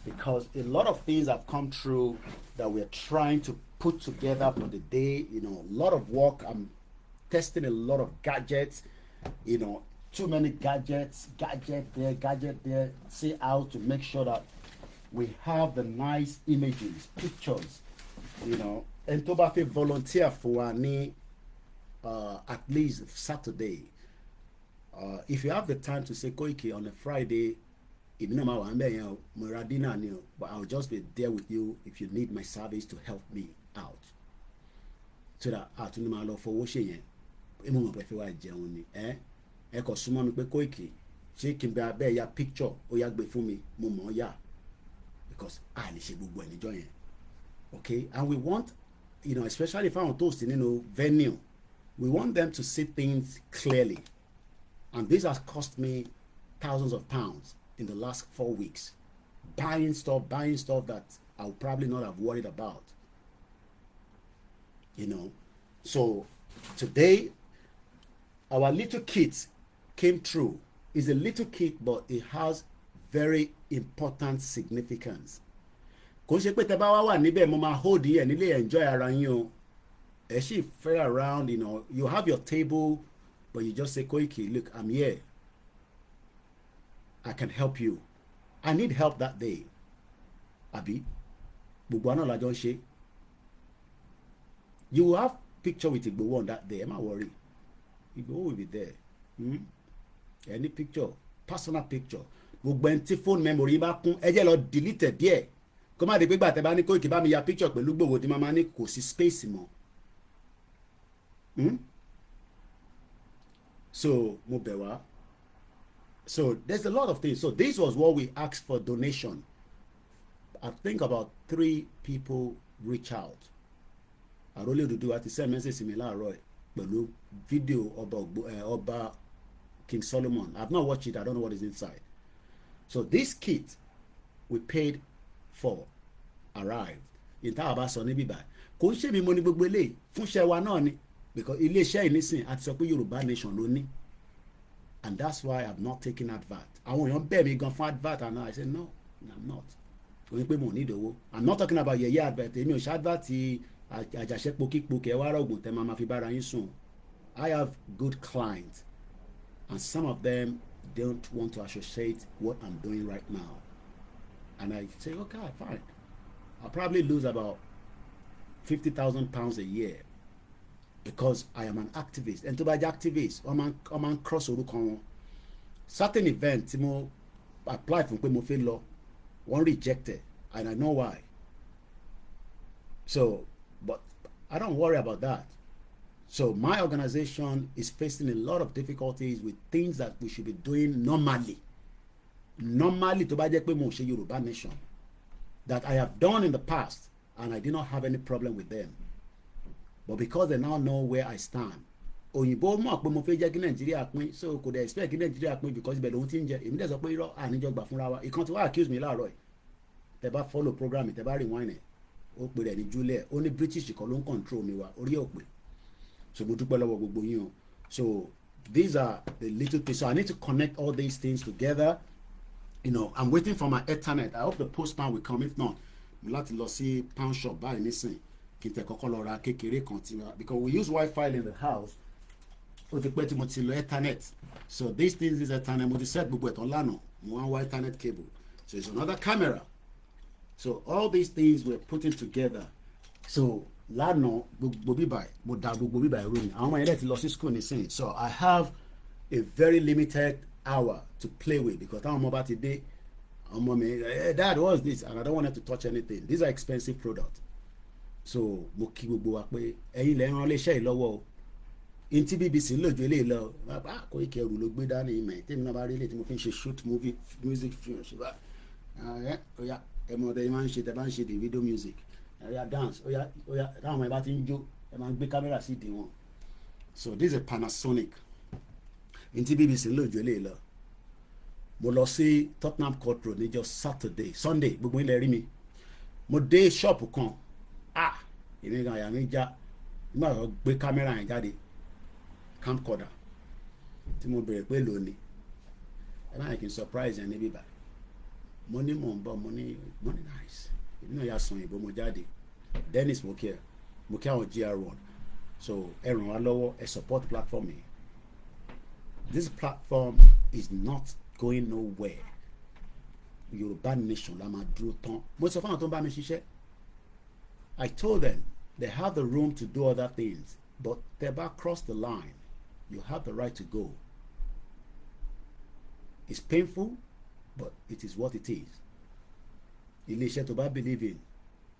because a lot of things have come through that we're trying to put together for the day. You know, a lot of work. I'm testing a lot of gadgets, you know, too many gadget there, see how to make sure that we have the nice images, pictures, you know, ẹni tó bá fẹ́ volunteer fún wa ní at least Saturday, if you have the time to say Koiki on a Friday, èmi náà máa wà ń bẹ̀ yẹn o, mo ra dinner ni o, but I'll just be there with you if you need my service to help me out, so that àtúndì máa lọ fowó ṣe yẹn èmi mọ̀ pé fi wá jẹun ni ẹ kò súnmọ́ mi pé Koiki ṣé kí n bẹ abẹ́ ya picture ó yá gbé fún mi mo mọ̀ ọ́ yá, because a lè ṣe gbogbo ẹ̀ níjọ́ yẹn, okay, and we want, you know, especially fáwọn tó sì nínú venue, we want them to see things clearly, and this has cost me thousands of pounds in the last 4 weeks, buying stuff that I would probably not have worried about, you know. So today our little kit came through. It's a little kit, but it has very important significance. Kò ṣe pé tẹ́ bá wà níbẹ̀ mo máa hold yẹ nílé enjoy ara yín o. Ẹ ṣì fẹ́ around, you know, you have your table, but you just say, Koiki, look, I'm here. I can help you. I need help that day. Àbí gbogbo àná la jọ ń ṣe. You will have picture with Igboho on that day. Am I worried? Igboho will be there. Any picture, personal picture. Gbogbo ẹni tí phone memory bá kún, ẹ jẹ́ lọ delete díẹ̀. Kó má di pé gbà tẹ́ bá ní Koiki bá mi ya picture pẹ̀lú Igboho tí màmá ní kò sí space mọ́. So mo bẹ̀ wá. So there's a lot of things. So this was what we asked for donation. I think about 3 people reach out. Àrólé Odùduwà àti send message mi láàárọ̀ pẹ̀lú video ọba King Solomon. I've not watched it. I don't know what is inside. So this kit we paid for arrived. Ìta àbá sọ níbí báyìí. Kò ń ṣe mi mo ní gbogbo eléyìí fún iṣẹ́ wa náà ni, because iléeṣẹ́ yìí nísìn àti sọ pé Yorùbá nation ló ní. And that's why I've not taken advert. Àwọn èèyàn bẹ̀ mí gan fún advert, and I said no, I'm not. Oyin pé mo need owó. I'm not talking about yẹ̀yẹ́ advert. Èmi ò ṣe advert àjàṣẹ́pọ̀ kíkpọ̀ kẹ́ wá rọ̀gùn tẹ́ máa fi bára yín sùn. I have good clients, and some of them don't want to associate what I'm doing right now. And I say, okay, fine. I'll probably lose about £50,000 a year because I am an activist. And to be an activist, I'm on cross orúkọ wọn. Certain event tí mo apply fún pé mo fẹ́ lọ, one rejected, and I know why. So, but I don't worry about that. So my organization is facing a lot of difficulties with things that we should be doing normally. Normally, tó bá jẹ́ pé mo ṣe Yorùbá nation, that I have done in the past, and I did not have any problem with them. But because they now know where I stand, òyìnbó mọ̀ pé mo fẹ́ jẹ́ kí Nàìjíríà pín, so kò dẹ̀ expect kí Nàìjíríà pín because ibẹ̀ lòun ti ń jẹ. Èmi dẹ̀ sọ pé irọ́ àníjọ gbà fúnra wa. Ìkan tí wàá accuse mi láàárọ̀ ẹ̀. Tẹ́ bá follow program, tẹ́ bá rewind ẹ̀, ó pè rẹ̀ ní Juliet, ó ní British kan ló ń control mi wa, orí ẹ̀ ò pè. So mo dúpẹ́ lọ́wọ́ gbogbo yín o. So these are the little things. So I need to connect all these things together. You know, I'm waiting for my Ethernet. I hope the postman will come. If not, mo láti lọ sí pound shop báyìí nísìn kí n tẹ̀ kọ́kọ́ lọ ra kékeré kan tí wa, because we use Wi-Fi in the house. Ó ti pẹ́ tí mo ti lo Ethernet. So these things is Ethernet. Mo ti set gbogbo ẹ̀tàn lánàá. Mo wá wá Ethernet cable. So it's another camera. So all these things we're putting together. So lánàá gbogbo bíbà mo da gbogbo bíbà ẹ̀rọ ni. Àwọn ọmọ yẹn lè ti lọ sí school nísìn. So I have a very limited hour to play with, because táwọn ọmọ bá ti dé, àwọn ọmọ mi, hey, Dad, what's this? And I don't want them to touch anything. These are expensive products. So mo kí gbogbo wa pé ẹ̀yin lẹ ràn iléeṣẹ́ yìí lọ́wọ́ o. In tí BBC ń lò ju eléyìí lọ, Koiki ẹrù ló gbé dání ìmọ̀ tèmi náà bá rí eléyìí tí mo fi ń ṣe shoot movie music film ṣùgbọ́n oya ẹ̀mọ̀ ọ̀dẹ̀ yìí máa ń ṣe tẹ̀ bá ń ṣe the video music, oya dance, oya táwọn ọmọ ẹ bá ti ń jó ẹ máa ń gbé kámẹ́rà sí ìdí wọn. So this is a Panasonic. In tí BBC ń lò ju eléyìí lọ. Mo lọ sí Tottenham Court Road níjọ́ Sunday gbogbo ilẹ̀ rí mi. Mo dé ṣọ́ọ̀pù kan, èmi gan àyà mi já nígbà tó gbé kámẹ́rà yẹn jáde, camcorder tí mo bèrè pé lónìí ẹ máa kí n surprise yẹn níbí báyìí. Mo ní mò ń bọ̀, mo ní nice, èmi náà yà sàn ìbò mo jáde. Dennis mo kí àwọn GR1. So ẹ ràn wá lọ́wọ́, ẹ support platform yìí. This platform is not going nowhere. Yorùbá nation la máa dúró tán. Mo sọ fún àwọn tó ń bá mi ṣiṣẹ́. I told them They have the room to do other things, but they're about cross the line. You have the right to go. It's painful, but it is what it is. Ilé-iṣẹ́ tó bá believe in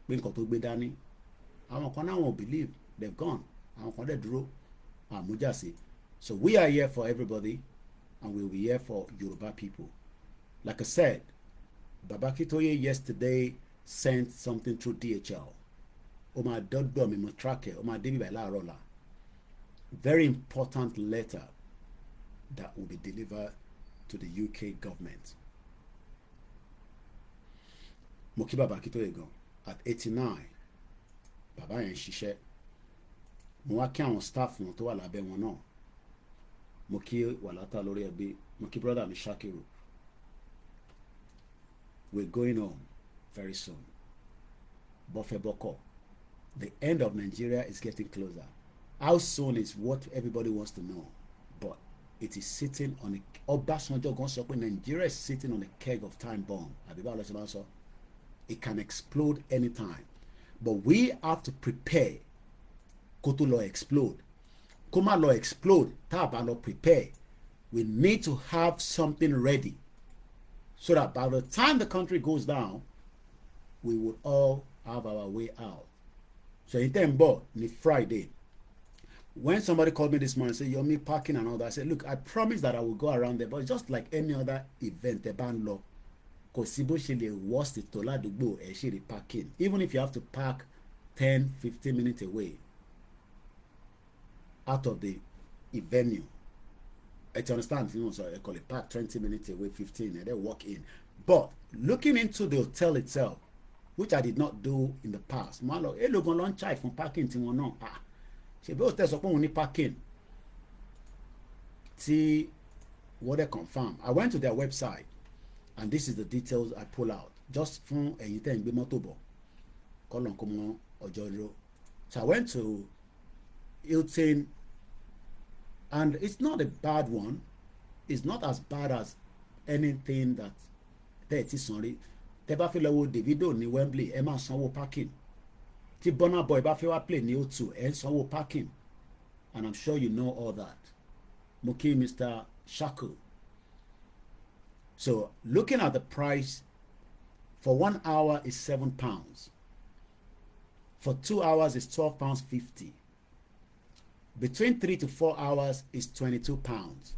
pé nǹkan tó gbé dání, àwọn kan náà won't believe, they've gone. Àwọn kan dẹ̀ dúró àmújàsí. So we are here for everybody, and we'll be here for Yoruba people. Like I said, Baba Kitoye yesterday sent something through DHL. Oma dodo mi mo track it. Oma debi by la rola. Very important letter that will be delivered to the UK government. Mo kí Baba Kitoye gan at 89. Baba yẹn ṣiṣẹ́. Mo wá kí àwọn staff wọn tó wà lábẹ́ wọn náà. Mo kí Wàlátà lórí ẹbí. Mo kí brother mi Shakiru. We're going home very soon. Bofe Boko. The end of Nigeria is getting closer. How soon is what everybody wants to know. But it is sitting on a... Obasanjo gan sọ pé Nigeria is sitting on a keg of time bomb. It can explode anytime. But we have to prepare. Kó tó lọ explode. Kó má lọ explode. Tá a bá lọ prepare. We need to have something ready, so that by the time the country goes down, we would all have our way out. So in Tembo, ni Friday, when somebody called me this morning and said, "You're me parking and all that," I said, "Look, I promise that I will go around there, but just like any other event, the ban law, because worst it to the parking. Even if you have to park 10, 15 minutes away out of the venue. I understand, so I call it park 20 minutes away, 15, and then walk in. But looking into the hotel itself, which I did not do in the past, malo, look on lunch from parking to one. She be hotel so only parking. See what they confirm. I went to their website, and this is the details I pull out. Just from a in be motobo. Kolon komo ojojo. So I went to Hilton. And it's not a bad one. It's not as bad as anything that 30 sorry. Tẹ́ bá fẹ́ lọ wo Davido ní Wembley, ẹ máa sanwó parking. Tí Burna Boy bá fẹ́ wá play ní O2, ẹ ń sanwó parking. And I'm sure you know all that. Mo kí Mr. Shaku. So looking at the price, for 1 hour is £7. For 2 hours is £12.50. Between 3 to 4 hours is £22.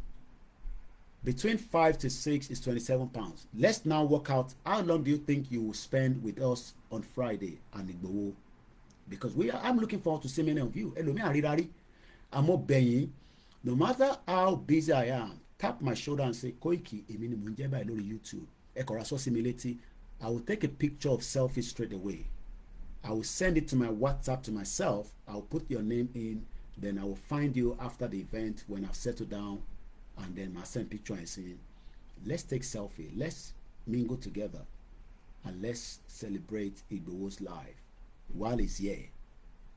Between 5 to 6 is £27. Let's now work out how long do you think you will spend with us on Friday and Igboho? Because I'm looking forward to seeing many of you. I'm obeying. No matter how busy I am, tap my shoulder and say, Koiki, èmi ni mo ń jẹ́ báyìí lórí YouTube. Ẹ kọ̀ra sọ sí mi létí. I will take a picture of selfie straight away. I will send it to my WhatsApp to myself. I will put your name in. Then I will find you after the event when I've settled down, and then I'll send picture and say, let's take selfie, let's mingle together, and let's celebrate Igboho's life while he's here.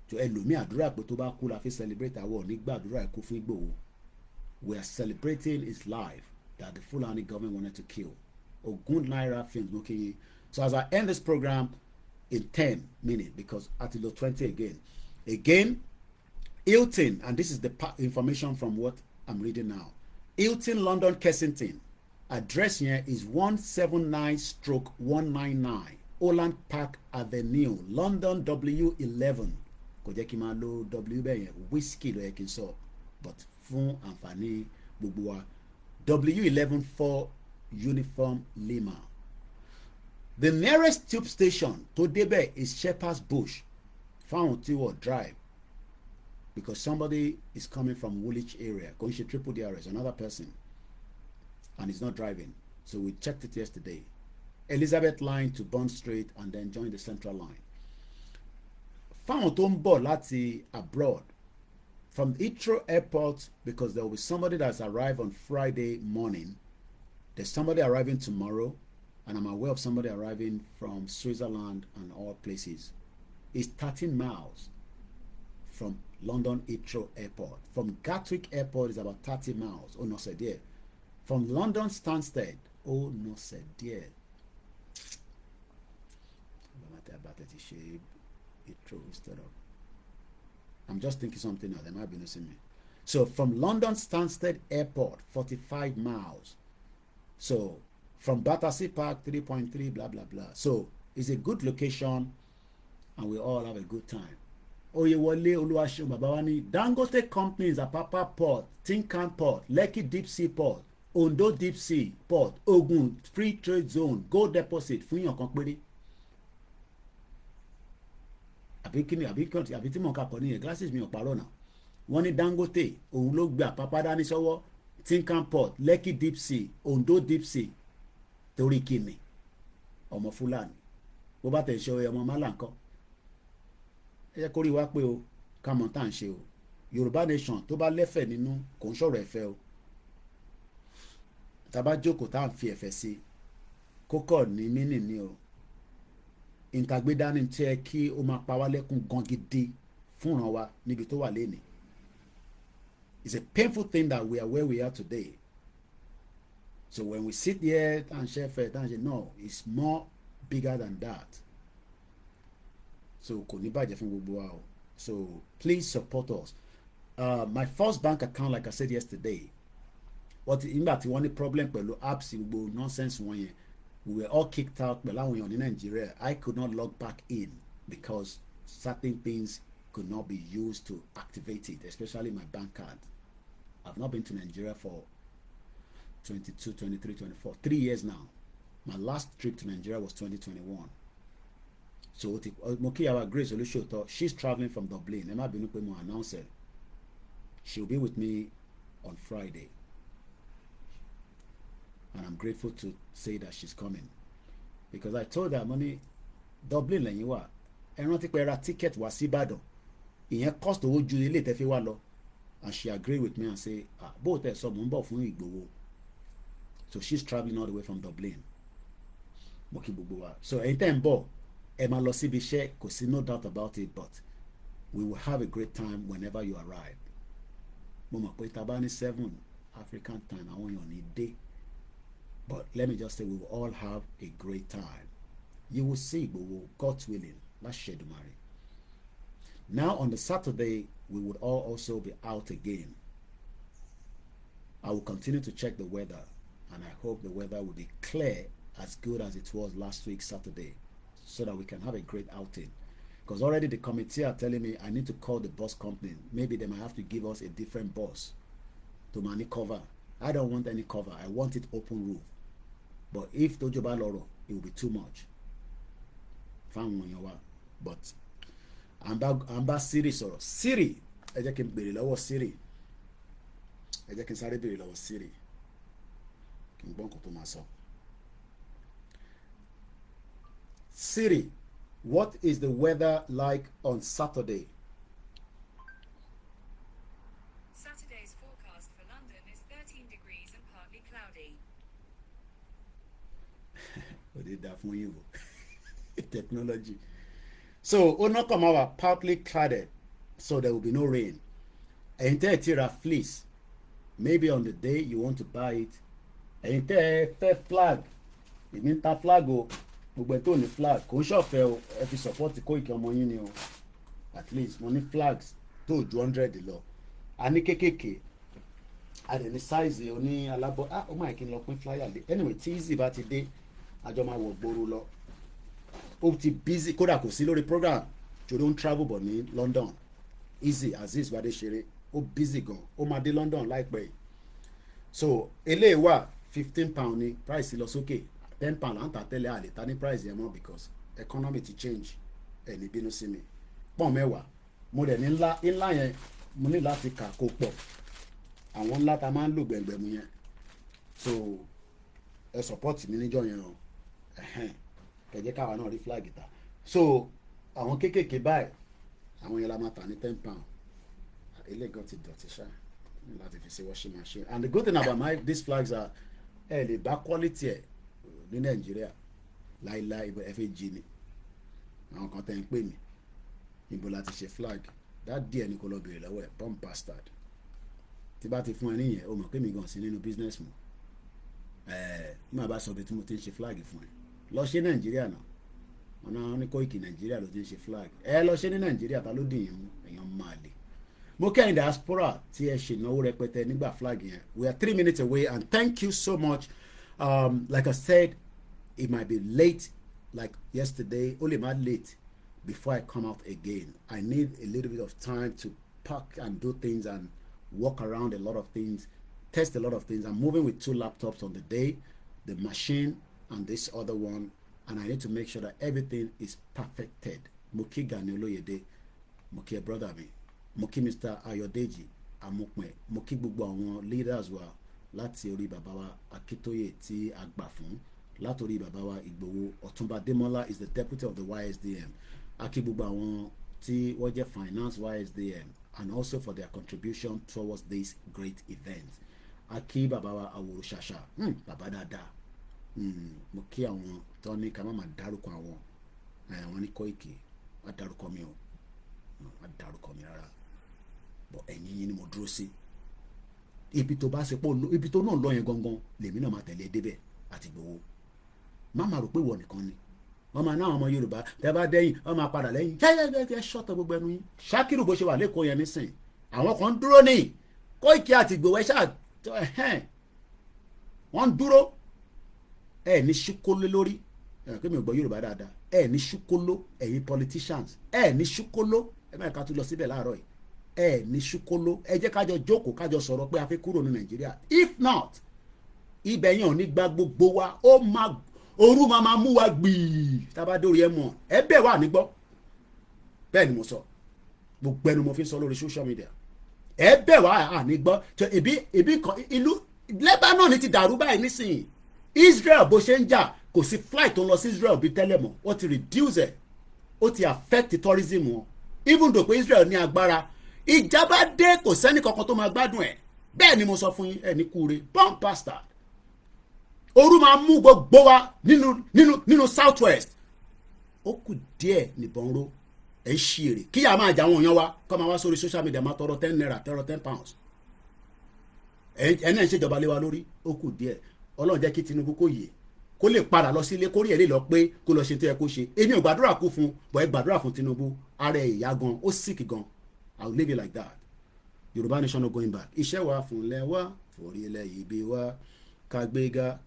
To ẹlòmíì àdúrà pé tó bá kú la fi celebrate àwọn onígbà àdúrà ẹ̀kú fún Igboho. We are celebrating his life that the Fulani government wanted to kill. Ogun Naira Films looking. So as I end this program in 10 minutes, because at the 20 again, Hilton, and this is the information from what I'm reading now. Hilton, London, Kensington. Address here is 179/199 Holland Park Avenue, London, W11. Kò jẹ́ kí n máa lo W bẹ́ẹ̀ yẹn, whiskey ló yẹ kí n sọ, but fún àǹfààní gbogbo wa. W11 4 Uniform Lima. The nearest tube station to débẹ̀ is Shepherd's Bush. Fáwọn tí wọ́n drive. Because somebody is coming from Woolwich area, going to triple DRS, another person, and he's not driving. So we checked it yesterday. Elizabeth line to Bond Street, and then join the central line. Found tó ń bọ̀ láti abroad from Heathrow Airport, because there will be somebody that's arrived on Friday morning. There's somebody arriving tomorrow, and I'm aware of somebody arriving from Switzerland and all places. It's 13 miles from London Heathrow Airport. From Gatwick Airport is about 30 miles. Oh no, said dear. From London Stansted. Oh no, said dear. Heathrow instead of I'm just thinking something now. They might be noticing me. So from London Stansted Airport, 45 miles. So from Battersea Park, 3.3, blah, blah, blah. So it's a good location and we all have a good time. Oyewole Oluwaseun Babawani, Dangote companies, Apapa Port, Tinkan Port, Lekki Deep Sea Port, Ondo Deep Sea Port, Ogun Free Trade Zone, Gold Deposit fún yàn kan péré. Àbí tí mo kà kọ́ nìyẹn, glasses mi ò parọ́ náà. Wọ́n ní Dangote òun ló gbé Apapa dání sọ́wọ́, Tinkan Port, Lekki Deep Sea, Ondo Deep Sea, torí kíni ọmọ Fúlàní bó bá tẹ̀ ṣe ọmọ málà ńkọ́. Ẹ jẹ́ kó rí wá pé o ká mọ̀ tá à ń ṣe o. Yorùbá nation tó bá lẹ́fẹ̀ nínú kò ń sọ̀rọ̀ ẹ̀fẹ̀ o. Tá bá jókòó tá à ń fi ẹ̀fẹ̀ sí kókọ̀ ní mínì ni o. Ìtàgbédání tí ẹ kí ó máa pa wá lẹ́kùn gan gidi fúnran wa níbi tó wà lénìí. It's a painful thing that we are where we are today. So when we sit here and share faith, no, it's more bigger than that. So kò ní bàjẹ́ fún gbogbo wa o. So please support us. My first bank account, like I said yesterday, nígbà tí wọ́n ní problem pẹ̀lú apps gbogbo nonsense wọn yẹn, we were all kicked out pẹ̀lú àwọn èèyàn ní Nigeria. I could not log back in because certain things could not be used to activate it, especially my bank card. I've not been to Nigeria for 22, 23, 24, 3 years now. My last trip to Nigeria was 2021. So Moki, our Grace Olushoto, she's traveling from Dublin. Ẹ má bínú pé mo announce her. She'll be with me on Friday. And I'm grateful to say that she's coming. Because I told her, money, Dublin lẹ́yìn wà. Ẹ rántí pé ra ticket wá sí Ìbàdàn. Ìyẹn cost owó ju ilé tẹ́ fi wá lọ. And she agreed with me and say, bó tẹ̀ sọ mò ń bọ̀ fún Ìgbòho. So she's traveling all the way from Dublin. Mo kí gbogbo wa. So ẹ̀yin tẹ́ ń bọ̀, ẹ máa lọ síbi iṣẹ́, kò sí no doubt about it, but we will have a great time whenever you arrive. Mo mọ̀ pé tá bá ní 7 African time, àwọn èèyàn ní dé. But let me just say we will all have a great time. You will see Igboho, God's willing. Láṣẹ Èdùmàrè. Now on the Saturday, we would all also be out again. I will continue to check the weather, and I hope the weather will be clear, as good as it was last week Saturday, so that we can have a great outing. Because already the committee are telling me I need to call the bus company. Maybe they might have to give us a different bus to manage cover. I don't want any cover. I want it open roof. But if Tojo bá lọ́rọ̀, it will be too much. But I'm back Siri sọ̀rọ̀. Siri, ẹ jẹ́ kí n béèrè lọ́wọ́ Siri. Ẹ jẹ́ kí n sáré béèrè lọ́wọ́ Siri. Kí n gbọ́ nǹkan tó máa sọ. Siri, what is the weather like on Saturday? Saturday's forecast for London is 13 degrees and partly cloudy. What did that for you? Technology. So, Onokamawa partly clouded, so there will be no rain. Entire fleece. Maybe on the day you want to buy it. Entire fair flag. It means that flag o. Gbogbo tó ní flag kò ṣọ̀fẹ́ o, ẹ fi support Koiki ọmọ yín ni o. At least mo ní flags tó ju 100 lọ. A ní kékèké. A dẹ̀ ní size oní alábọ̀. Ó máa kí n lọ pín flyer lé. Anyway, tí easy bá ti dé, àjọ máa wọ̀ gbòòrò lọ. Ó ti busy, kódà kò sí lórí program. Jòdó ń travel bọ̀ ní London. Easy, Aziz Badeshere. Ó busy gan. Ó máa dé London láìpẹ́ yìí. So, eléyìí wà £15 ní price lọ sókè. £10 à ń tà tẹ́lẹ̀ àlè ta ní price yẹn mọ́ because economy ti change ẹ̀ ní bínú sí mi. Pọ́n mẹ́wàá mo dẹ̀ ní ńlá yẹn mo ní láti kà kó pọ̀ àwọn ńlá ta máa ń lò gbẹ̀ngbẹ̀mù yẹn so ẹ support mi níjọ́ yẹn o kẹjẹ káwa náà rí flag ta so àwọn kéékèèké báyìí àwọn yẹn la máa tà ní £10 ilé gan ti dọ̀tí ṣá láti fi ṣe washing machine and the good thing about these flags are ẹ lè bá quality ẹ ní Nàìjíríà láìláì ẹ fẹ́ jí ni àwọn kan tẹ́ ń pè mí níbo láti ṣe flag that díẹ̀ ni kò lọ bèrè lọ́wọ́ ẹ̀ bomb bastard tí bá ti fún ẹ níyẹn o mọ̀ pé mi gan sí nínú business mu má bá sọ bí tí mo ti ń ṣe flag fún ẹ lọ ṣe Nàìjíríà náà wọn náà ní Koiki Nàìjíríà ló ti ń ṣe flag ẹ lọ ṣe ní Nàìjíríà ta ló dì yín mú èèyàn máa lè mo kẹ́yìn diaspora tí ẹ ṣe ìnáwó rẹpẹtẹ nígbà flag yẹn. We are 3 minutes away and thank you so much. Like I said, it might be late like yesterday, only my late before I come out again. I need a little bit of time to pack and do things and walk around a lot of things, test a lot of things. I'm moving with 2 laptops on the day, the machine and this other one, and I need to make sure that everything is perfected. Mo kí Gani Olóyèdé, mo kí brother mi, mo kí Mr. Ayodeji Amokpe, mo kí gbogbo àwọn leaders wa láti orí bàbá wa Akitoye tí a gbà fún, látorí bàbá wa Ìgbòho. Ọ̀túnba Demola is the deputy of the YSDM. A kí gbogbo àwọn tí wọ́n jẹ́ finance YSDM and also for their contribution towards this great event. A kí bàbá wa Àwòrò Ṣàṣà, bàbá dáadáa. Mo kí àwọn tó ní ká má máa dárúkọ àwọn wọ́n ní Koiki má dárúkọ mi o, má dárúkọ mi rárá, bọ̀ ẹ̀yìn yín ni mo dúró sí. Ibi tó bá ṣe pọ̀ ibi tó náà lọ yẹn gangan lèmi náà máa tẹ̀lé débẹ̀ àti Ìgbòho. Má máa rò pé wọ́n nìkan ni wọ́n máa ná àwọn ọmọ Yorùbá tẹ́ bá dẹ́yìn wọ́n máa padà lẹ́yìn yẹ́yẹ́ ṣọ́tọ̀ gbogbo ẹnu yín. Ṣákìrù bó ṣe wà lẹ́kọ̀ọ́ yẹn nísìn àwọn kan dúró ní Koiki àti Ìgbòho wọ́n dúró ní ṣúkóló lórí pé mi ò gbọ́ Yorùbá dáadáa ní ṣúkóló ẹ̀yin politicians ní ṣúkóló mẹ́ẹ̀ká tún lọ síbẹ̀ láàárọ̀ yìí ní ṣúkóló ẹ jẹ́ kájọ jókòó kájọ sọ̀rọ̀ pé a fẹ́ kúrò ní Nàìjíríà. If not ibẹ̀ yẹn ò ní gba gbogbo wa, ó máa òru máa mú wa gbìí tábà dórí ẹ mọ̀ ẹ bẹ̀ wà nígbọ́. Bẹ́ẹ̀ ni mo sọ, gbogbo ẹnu mo fi sọ lórí social media, ẹ bẹ̀ wà nígbọ́. Ebi kan ìlú Lebanon ti dàrú báyìí nísìnyí. Israel bó ṣe ń jà kò sí flight tó ń lọ sí Israel bí tẹ́lẹ̀ mọ́, ó ti reduce ẹ̀, ó ti affect tourism wọn. Even though pé Israel ní agbára, ìjábá dé kò sẹ́ni kankan tó máa gbádùn ẹ̀. Bẹ́ẹ̀ ni mo sọ fún yín, ẹ̀ ní kúure bomb bastard. Òru máa mú gbogbo wa nínú south west. Ó kù díẹ̀ nìbọn ró ẹ̀ ń ṣí èrè kí a máa jà àwọn èèyàn wa kọ́ máa wá sórí social media máa tọrọ 10 naira tọrọ 10 pounds. Ẹ̀ náà ń ṣèjọba lé wa lórí, ó kù díẹ̀. Ọlọ́run jẹ́ kí Tinubu kó yè kó lè padà lọ sílé kó rí ẹ̀ lè lọ pé kó lọ ṣe tó yẹ kó ṣe. Èmi ò gbàdúrà kú fún bọ̀ ẹ gbàdúrà fún Tinubu, ara ẹ̀ ìyá gan, ó sick gan. I will leave it like that. Yorùbá nation no going back. Iṣẹ́ wa fúnlẹ̀ wa forí ilẹ̀ ibi wa kàgbéga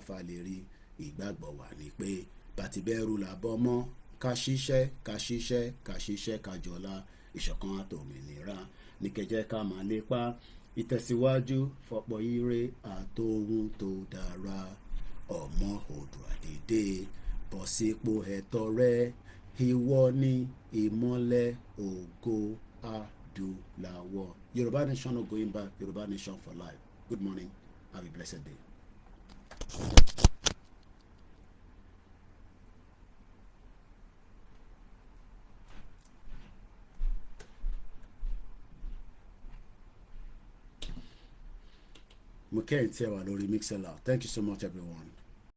falẹ̀rí. Ìgbàgbọ́ wa ni pé bàtìbẹ́rù làbọ̀ mọ́ ká ṣiṣẹ́ kájọlá. Ìṣọ̀kan àtòmìnira ní kẹjẹ́ ká máa lépa. Ìtẹ̀síwájú fọ̀pọ̀ ire àtòhun tó dára. Ọmọ Oòduà dìde bọ́ sípò ẹ̀tọ́ rẹ. Ìwọ ni ìmọ́lẹ̀ ògo adúláwọ̀. Yorùbá nation no going back. Yorùbá nation for life. Good morning. Have a blessed day. Mo kẹ́yìn tí ẹ wà lórí Mixlr. Thank you so much everyone.